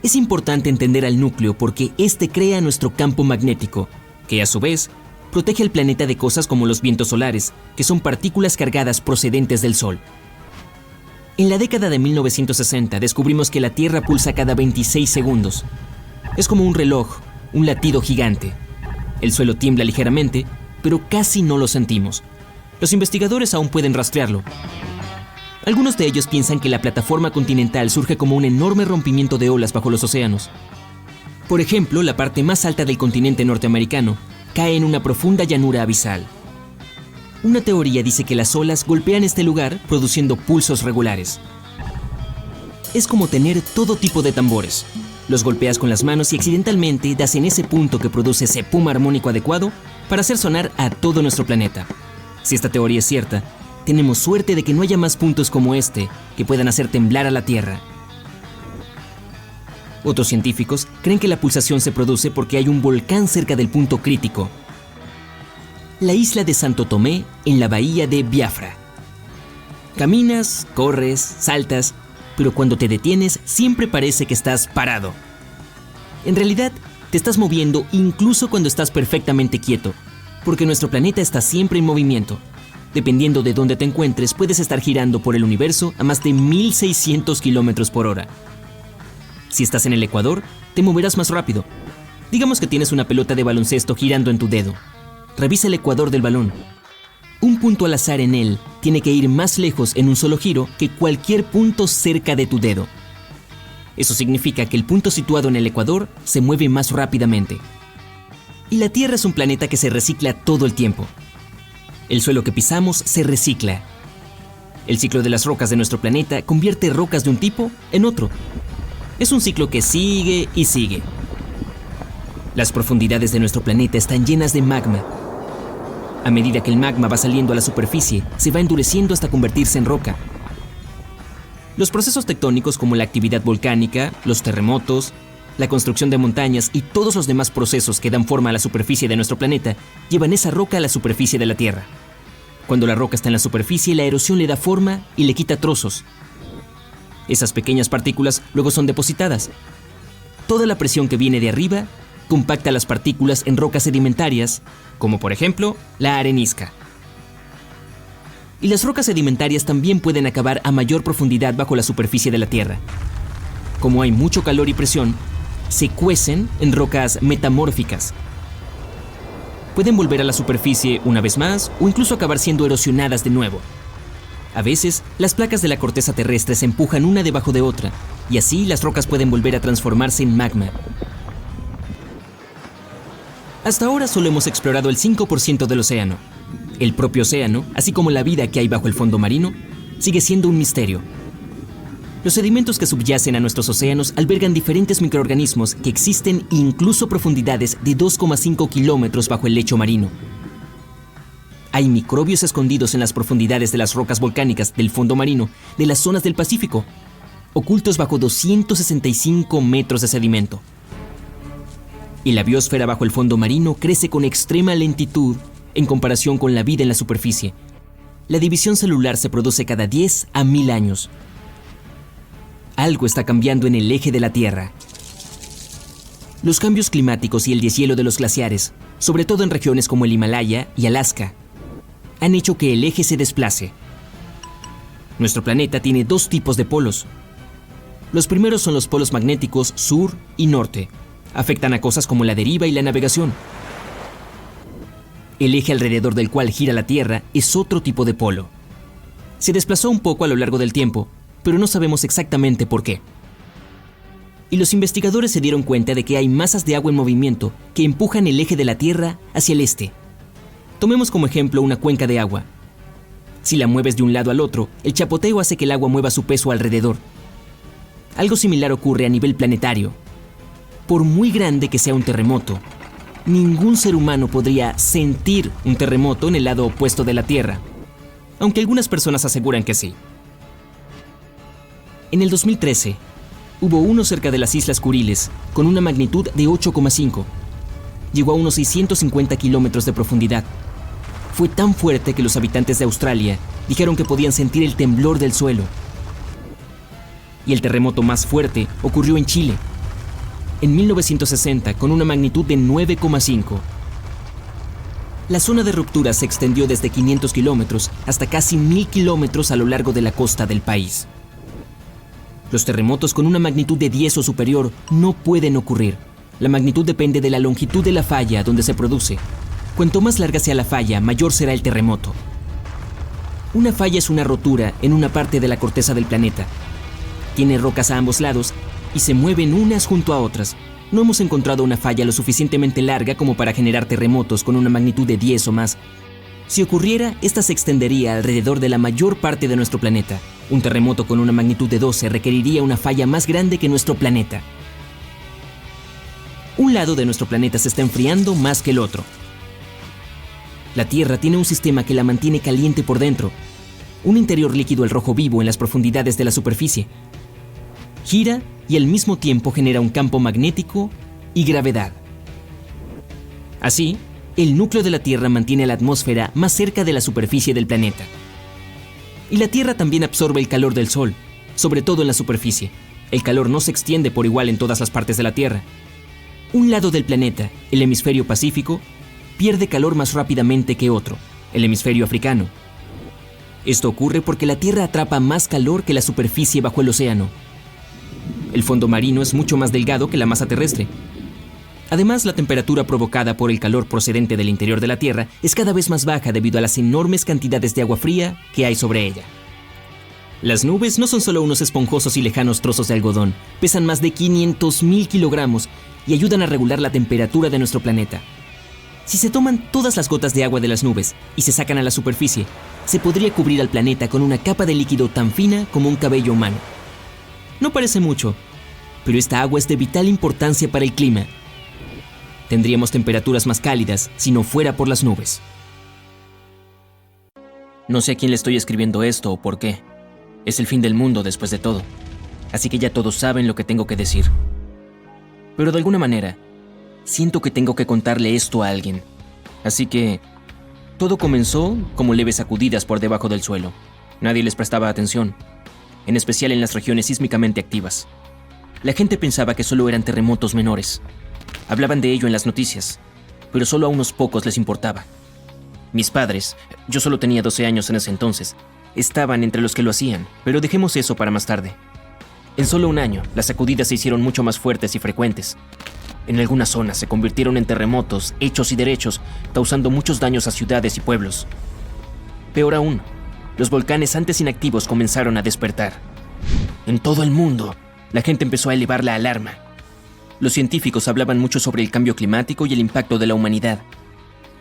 Es importante entender al núcleo porque este crea nuestro campo magnético, que a su vez protege al planeta de cosas como los vientos solares, que son partículas cargadas procedentes del Sol. En la década de 1960 descubrimos que la Tierra pulsa cada 26 segundos. Es como un reloj, un latido gigante. El suelo tiembla ligeramente, pero casi no lo sentimos. Los investigadores aún pueden rastrearlo. Algunos de ellos piensan que la plataforma continental surge como un enorme rompimiento de olas bajo los océanos. Por ejemplo, la parte más alta del continente norteamericano cae en una profunda llanura abisal. Una teoría dice que las olas golpean este lugar produciendo pulsos regulares. Es como tener todo tipo de tambores. Los golpeas con las manos y accidentalmente das en ese punto que produce ese pum armónico adecuado para hacer sonar a todo nuestro planeta. Si esta teoría es cierta, tenemos suerte de que no haya más puntos como este que puedan hacer temblar a la Tierra. Otros científicos creen que la pulsación se produce porque hay un volcán cerca del punto crítico. La isla de Santo Tomé, en la bahía de Biafra. Caminas, corres, saltas, pero cuando te detienes siempre parece que estás parado. En realidad, te estás moviendo incluso cuando estás perfectamente quieto, porque nuestro planeta está siempre en movimiento. Dependiendo de dónde te encuentres, puedes estar girando por el universo a más de 1600 kilómetros por hora. Si estás en el Ecuador, te moverás más rápido. Digamos que tienes una pelota de baloncesto girando en tu dedo. Revisa el ecuador del balón. Un punto al azar en él tiene que ir más lejos en un solo giro que cualquier punto cerca de tu dedo. Eso significa que el punto situado en el ecuador se mueve más rápidamente. Y la Tierra es un planeta que se recicla todo el tiempo. El suelo que pisamos se recicla. El ciclo de las rocas de nuestro planeta convierte rocas de un tipo en otro. Es un ciclo que sigue y sigue. Las profundidades de nuestro planeta están llenas de magma. A medida que el magma va saliendo a la superficie, se va endureciendo hasta convertirse en roca. Los procesos tectónicos como la actividad volcánica, los terremotos, la construcción de montañas y todos los demás procesos que dan forma a la superficie de nuestro planeta llevan esa roca a la superficie de la Tierra. Cuando la roca está en la superficie, la erosión le da forma y le quita trozos. Esas pequeñas partículas luego son depositadas. Toda la presión que viene de arriba compacta las partículas en rocas sedimentarias, como por ejemplo la arenisca. Y las rocas sedimentarias también pueden acabar a mayor profundidad bajo la superficie de la Tierra. Como hay mucho calor y presión, se cuecen en rocas metamórficas. Pueden volver a la superficie una vez más o incluso acabar siendo erosionadas de nuevo. A veces, las placas de la corteza terrestre se empujan una debajo de otra, y así las rocas pueden volver a transformarse en magma. Hasta ahora solo hemos explorado el 5% del océano. El propio océano, así como la vida que hay bajo el fondo marino, sigue siendo un misterio. Los sedimentos que subyacen a nuestros océanos albergan diferentes microorganismos que existen incluso a profundidades de 2,5 kilómetros bajo el lecho marino. Hay microbios escondidos en las profundidades de las rocas volcánicas del fondo marino de las zonas del Pacífico, ocultos bajo 265 metros de sedimento. Y la biosfera bajo el fondo marino crece con extrema lentitud en comparación con la vida en la superficie. La división celular se produce cada 10 a 1000 años. Algo está cambiando en el eje de la Tierra. Los cambios climáticos y el deshielo de los glaciares, sobre todo en regiones como el Himalaya y Alaska, han hecho que el eje se desplace. Nuestro planeta tiene dos tipos de polos. Los primeros son los polos magnéticos sur y norte. Afectan a cosas como la deriva y la navegación. El eje alrededor del cual gira la Tierra es otro tipo de polo. Se desplazó un poco a lo largo del tiempo, pero no sabemos exactamente por qué. Y los investigadores se dieron cuenta de que hay masas de agua en movimiento que empujan el eje de la Tierra hacia el este. Tomemos como ejemplo una cuenca de agua. Si la mueves de un lado al otro, el chapoteo hace que el agua mueva su peso alrededor. Algo similar ocurre a nivel planetario. Por muy grande que sea un terremoto, ningún ser humano podría sentir un terremoto en el lado opuesto de la Tierra, aunque algunas personas aseguran que sí. En el 2013, hubo uno cerca de las Islas Kuriles con una magnitud de 8,5. Llegó a unos 650 kilómetros de profundidad. Fue tan fuerte que los habitantes de Australia dijeron que podían sentir el temblor del suelo. Y el terremoto más fuerte ocurrió en Chile, en 1960, con una magnitud de 9,5. La zona de ruptura se extendió desde 500 kilómetros hasta casi 1000 kilómetros a lo largo de la costa del país. Los terremotos con una magnitud de 10 o superior no pueden ocurrir. La magnitud depende de la longitud de la falla donde se produce. Cuanto más larga sea la falla, mayor será el terremoto. Una falla es una rotura en una parte de la corteza del planeta. Tiene rocas a ambos lados y se mueven unas junto a otras. No hemos encontrado una falla lo suficientemente larga como para generar terremotos con una magnitud de 10 o más. Si ocurriera, esta se extendería alrededor de la mayor parte de nuestro planeta. Un terremoto con una magnitud de 12 requeriría una falla más grande que nuestro planeta. Un lado de nuestro planeta se está enfriando más que el otro. La Tierra tiene un sistema que la mantiene caliente por dentro, un interior líquido al rojo vivo en las profundidades de la superficie. Gira y al mismo tiempo genera un campo magnético y gravedad. Así, el núcleo de la Tierra mantiene la atmósfera más cerca de la superficie del planeta. Y la Tierra también absorbe el calor del Sol, sobre todo en la superficie. El calor no se extiende por igual en todas las partes de la Tierra. Un lado del planeta, el hemisferio pacífico, pierde calor más rápidamente que otro, el hemisferio africano. Esto ocurre porque la Tierra atrapa más calor que la superficie bajo el océano. El fondo marino es mucho más delgado que la masa terrestre. Además, la temperatura provocada por el calor procedente del interior de la Tierra es cada vez más baja debido a las enormes cantidades de agua fría que hay sobre ella. Las nubes no son solo unos esponjosos y lejanos trozos de algodón, pesan más de 500.000 kilogramos y ayudan a regular la temperatura de nuestro planeta. Si se toman todas las gotas de agua de las nubes y se sacan a la superficie, se podría cubrir al planeta con una capa de líquido tan fina como un cabello humano. No parece mucho, pero esta agua es de vital importancia para el clima. Tendríamos temperaturas más cálidas si no fuera por las nubes. No sé a quién le estoy escribiendo esto o por qué. Es el fin del mundo después de todo, así que ya todos saben lo que tengo que decir. Pero de alguna manera, siento que tengo que contarle esto a alguien. Así que todo comenzó como leves sacudidas por debajo del suelo. Nadie les prestaba atención, en especial en las regiones sísmicamente activas. La gente pensaba que solo eran terremotos menores. Hablaban de ello en las noticias, pero solo a unos pocos les importaba. Mis padres, yo solo tenía 12 años en ese entonces, estaban entre los que lo hacían, pero dejemos eso para más tarde. En solo un año, las sacudidas se hicieron mucho más fuertes y frecuentes. En algunas zonas se convirtieron en terremotos, hechos y derechos, causando muchos daños a ciudades y pueblos. Peor aún, los volcanes antes inactivos comenzaron a despertar. En todo el mundo, la gente empezó a elevar la alarma. Los científicos hablaban mucho sobre el cambio climático y el impacto de la humanidad,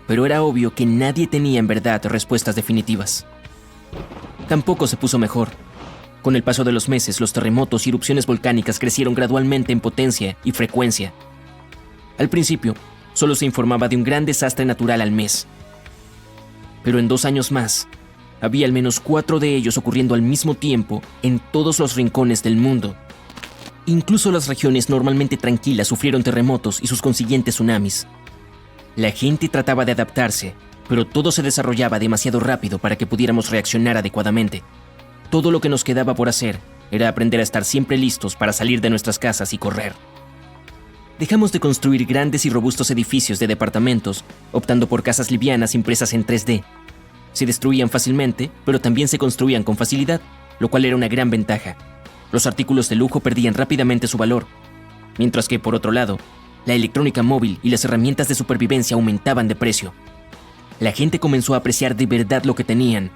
pero era obvio que nadie tenía en verdad respuestas definitivas. Tampoco se puso mejor. Con el paso de los meses, los terremotos y erupciones volcánicas crecieron gradualmente en potencia y frecuencia. Al principio, solo se informaba de un gran desastre natural al mes. Pero en 2 años más, había al menos 4 de ellos ocurriendo al mismo tiempo en todos los rincones del mundo. Incluso las regiones normalmente tranquilas sufrieron terremotos y sus consiguientes tsunamis. La gente trataba de adaptarse, pero todo se desarrollaba demasiado rápido para que pudiéramos reaccionar adecuadamente. Todo lo que nos quedaba por hacer era aprender a estar siempre listos para salir de nuestras casas y correr. Dejamos de construir grandes y robustos edificios de departamentos, optando por casas livianas impresas en 3D. Se destruían fácilmente, pero también se construían con facilidad, lo cual era una gran ventaja. Los artículos de lujo perdían rápidamente su valor, mientras que, por otro lado, la electrónica móvil y las herramientas de supervivencia aumentaban de precio. La gente comenzó a apreciar de verdad lo que tenían,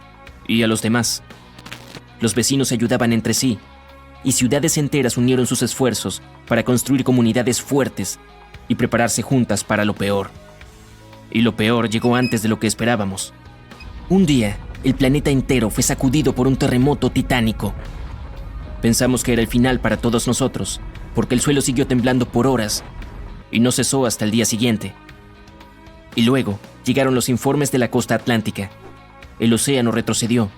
y a los demás. Los vecinos se ayudaban entre sí, y ciudades enteras unieron sus esfuerzos para construir comunidades fuertes y prepararse juntas para lo peor. Y lo peor llegó antes de lo que esperábamos. Un día, el planeta entero fue sacudido por un terremoto titánico. Pensamos que era el final para todos nosotros, porque el suelo siguió temblando por horas y no cesó hasta el día siguiente. Y luego llegaron los informes de la costa atlántica. El océano retrocedió,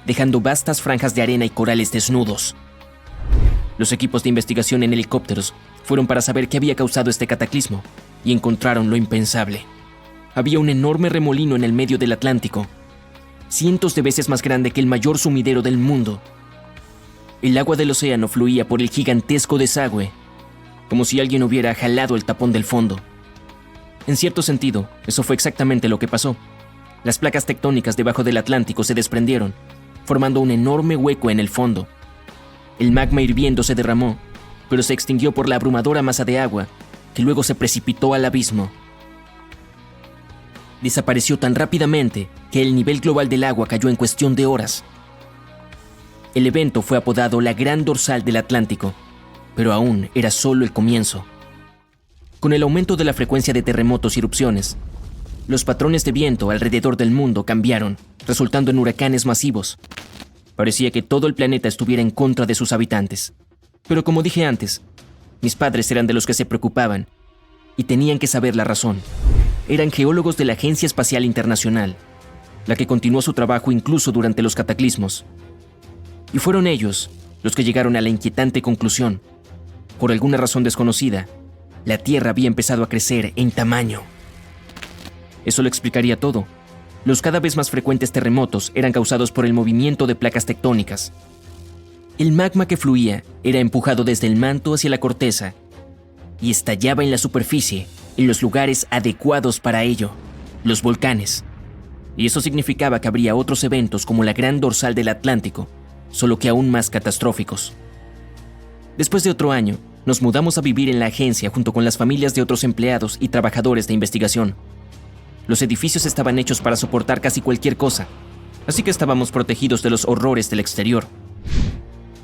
dejando vastas franjas de arena y corales desnudos. Los equipos de investigación en helicópteros fueron para saber qué había causado este cataclismo y encontraron lo impensable. Había un enorme remolino en el medio del Atlántico, cientos de veces más grande que el mayor sumidero del mundo. El agua del océano fluía por el gigantesco desagüe, como si alguien hubiera jalado el tapón del fondo. En cierto sentido, eso fue exactamente lo que pasó. Las placas tectónicas debajo del Atlántico se desprendieron, formando un enorme hueco en el fondo. El magma hirviendo se derramó, pero se extinguió por la abrumadora masa de agua, que luego se precipitó al abismo. Desapareció tan rápidamente que el nivel global del agua cayó en cuestión de horas. El evento fue apodado la Gran Dorsal del Atlántico, pero aún era solo el comienzo. Con el aumento de la frecuencia de terremotos y erupciones, Los patrones de viento alrededor del mundo cambiaron, resultando en huracanes masivos. Parecía que todo el planeta estuviera en contra de sus habitantes. Pero como dije antes, mis padres eran de los que se preocupaban y tenían que saber la razón. Eran geólogos de la Agencia Espacial Internacional, la que continuó su trabajo incluso durante los cataclismos. Y fueron ellos los que llegaron a la inquietante conclusión. Por alguna razón desconocida, la Tierra había empezado a crecer en tamaño. Eso lo explicaría todo. Los cada vez más frecuentes terremotos eran causados por el movimiento de placas tectónicas. El magma que fluía era empujado desde el manto hacia la corteza y estallaba en la superficie, en los lugares adecuados para ello, los volcanes. Y eso significaba que habría otros eventos como la gran dorsal del Atlántico, solo que aún más catastróficos. Después de otro año, nos mudamos a vivir en la agencia junto con las familias de otros empleados y trabajadores de investigación. Los edificios estaban hechos para soportar casi cualquier cosa, así que estábamos protegidos de los horrores del exterior.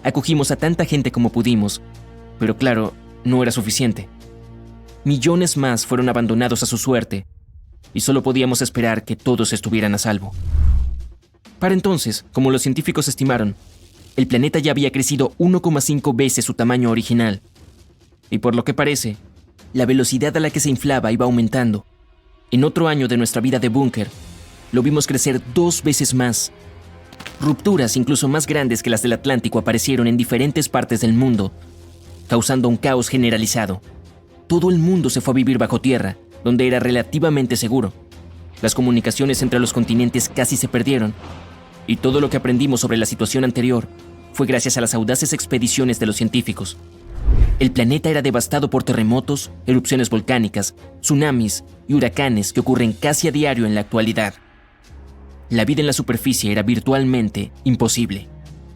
Acogimos a tanta gente como pudimos, pero claro, no era suficiente. Millones más fueron abandonados a su suerte, y solo podíamos esperar que todos estuvieran a salvo. Para entonces, como los científicos estimaron, el planeta ya había crecido 1,5 veces su tamaño original, y por lo que parece, la velocidad a la que se inflaba iba aumentando. En otro año de nuestra vida de búnker, lo vimos crecer 2 veces más. Rupturas incluso más grandes que las del Atlántico aparecieron en diferentes partes del mundo, causando un caos generalizado. Todo el mundo se fue a vivir bajo tierra, donde era relativamente seguro. Las comunicaciones entre los continentes casi se perdieron, y todo lo que aprendimos sobre la situación anterior fue gracias a las audaces expediciones de los científicos. El planeta era devastado por terremotos, erupciones volcánicas, tsunamis y huracanes que ocurren casi a diario en la actualidad. La vida en la superficie era virtualmente imposible.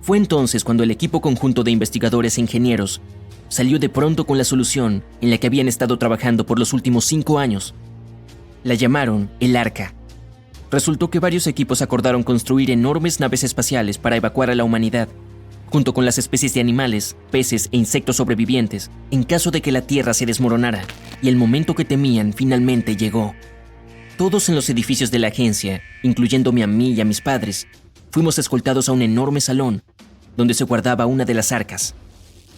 Fue entonces cuando el equipo conjunto de investigadores e ingenieros salió de pronto con la solución en la que habían estado trabajando por los últimos 5 años. La llamaron el Arca. Resultó que varios equipos acordaron construir enormes naves espaciales para evacuar a la humanidad, junto con las especies de animales, peces e insectos sobrevivientes, en caso de que la Tierra se desmoronara, y el momento que temían finalmente llegó. Todos en los edificios de la agencia, incluyéndome a mí y a mis padres, fuimos escoltados a un enorme salón, donde se guardaba una de las arcas.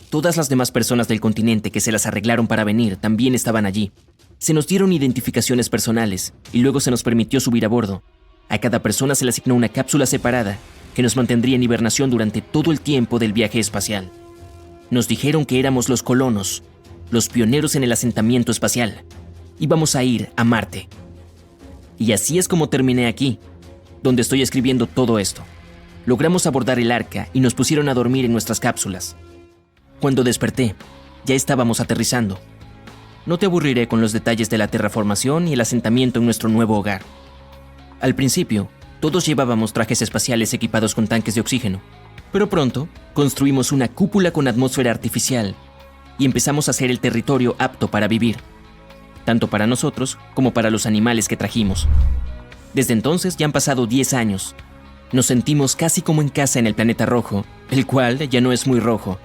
Todas las demás personas del continente que se las arreglaron para venir también estaban allí. Se nos dieron identificaciones personales, y luego se nos permitió subir a bordo. A cada persona se le asignó una cápsula separada, que nos mantendría en hibernación durante todo el tiempo del viaje espacial. Nos dijeron que éramos los colonos, los pioneros en el asentamiento espacial. Íbamos a ir a Marte. Y así es como terminé aquí, donde estoy escribiendo todo esto. Logramos abordar el Arca y nos pusieron a dormir en nuestras cápsulas. Cuando desperté, ya estábamos aterrizando. No te aburriré con los detalles de la terraformación y el asentamiento en nuestro nuevo hogar. Al principio, todos llevábamos trajes espaciales equipados con tanques de oxígeno, pero pronto construimos una cúpula con atmósfera artificial y empezamos a hacer el territorio apto para vivir, tanto para nosotros como para los animales que trajimos. Desde entonces ya han pasado 10 años. Nos sentimos casi como en casa en el planeta rojo, el cual ya no es muy rojo.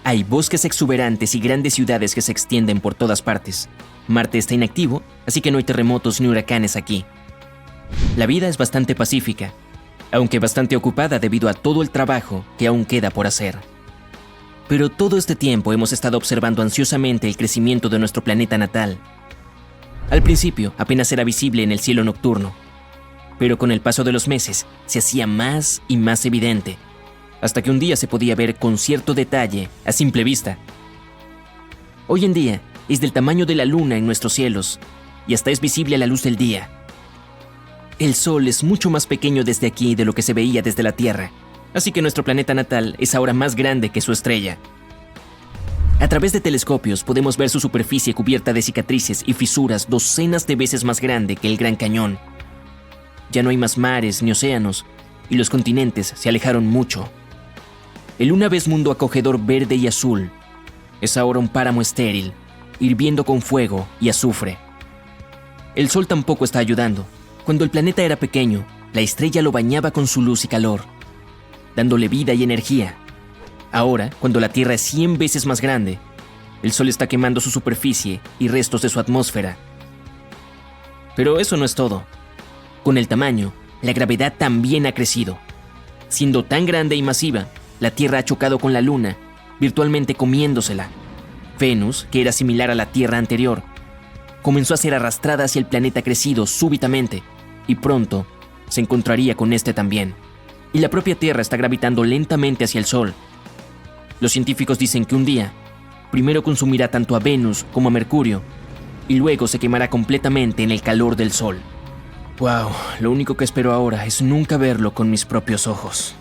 Hay bosques exuberantes y grandes ciudades que se extienden por todas partes. Marte está inactivo, así que no hay terremotos ni huracanes aquí. La vida es bastante pacífica, aunque bastante ocupada debido a todo el trabajo que aún queda por hacer. Pero todo este tiempo hemos estado observando ansiosamente el crecimiento de nuestro planeta natal. Al principio apenas era visible en el cielo nocturno, pero con el paso de los meses se hacía más y más evidente, hasta que un día se podía ver con cierto detalle a simple vista. Hoy en día es del tamaño de la luna en nuestros cielos y hasta es visible a la luz del día. El Sol es mucho más pequeño desde aquí de lo que se veía desde la Tierra, así que nuestro planeta natal es ahora más grande que su estrella. A través de telescopios podemos ver su superficie cubierta de cicatrices y fisuras docenas de veces más grande que el Gran Cañón. Ya no hay más mares ni océanos, y los continentes se alejaron mucho. El una vez mundo acogedor verde y azul es ahora un páramo estéril, hirviendo con fuego y azufre. El Sol tampoco está ayudando. Cuando el planeta era pequeño, la estrella lo bañaba con su luz y calor, dándole vida y energía. Ahora, cuando la Tierra es 100 veces más grande, el Sol está quemando su superficie y restos de su atmósfera. Pero eso no es todo. Con el tamaño, la gravedad también ha crecido. Siendo tan grande y masiva, la Tierra ha chocado con la Luna, virtualmente comiéndosela. Venus, que era similar a la Tierra anterior, comenzó a ser arrastrada hacia el planeta crecido súbitamente, y pronto se encontraría con este también. Y la propia Tierra está gravitando lentamente hacia el Sol. Los científicos dicen que un día, primero consumirá tanto a Venus como a Mercurio, y luego se quemará completamente en el calor del Sol. Wow, lo único que espero ahora es nunca verlo con mis propios ojos.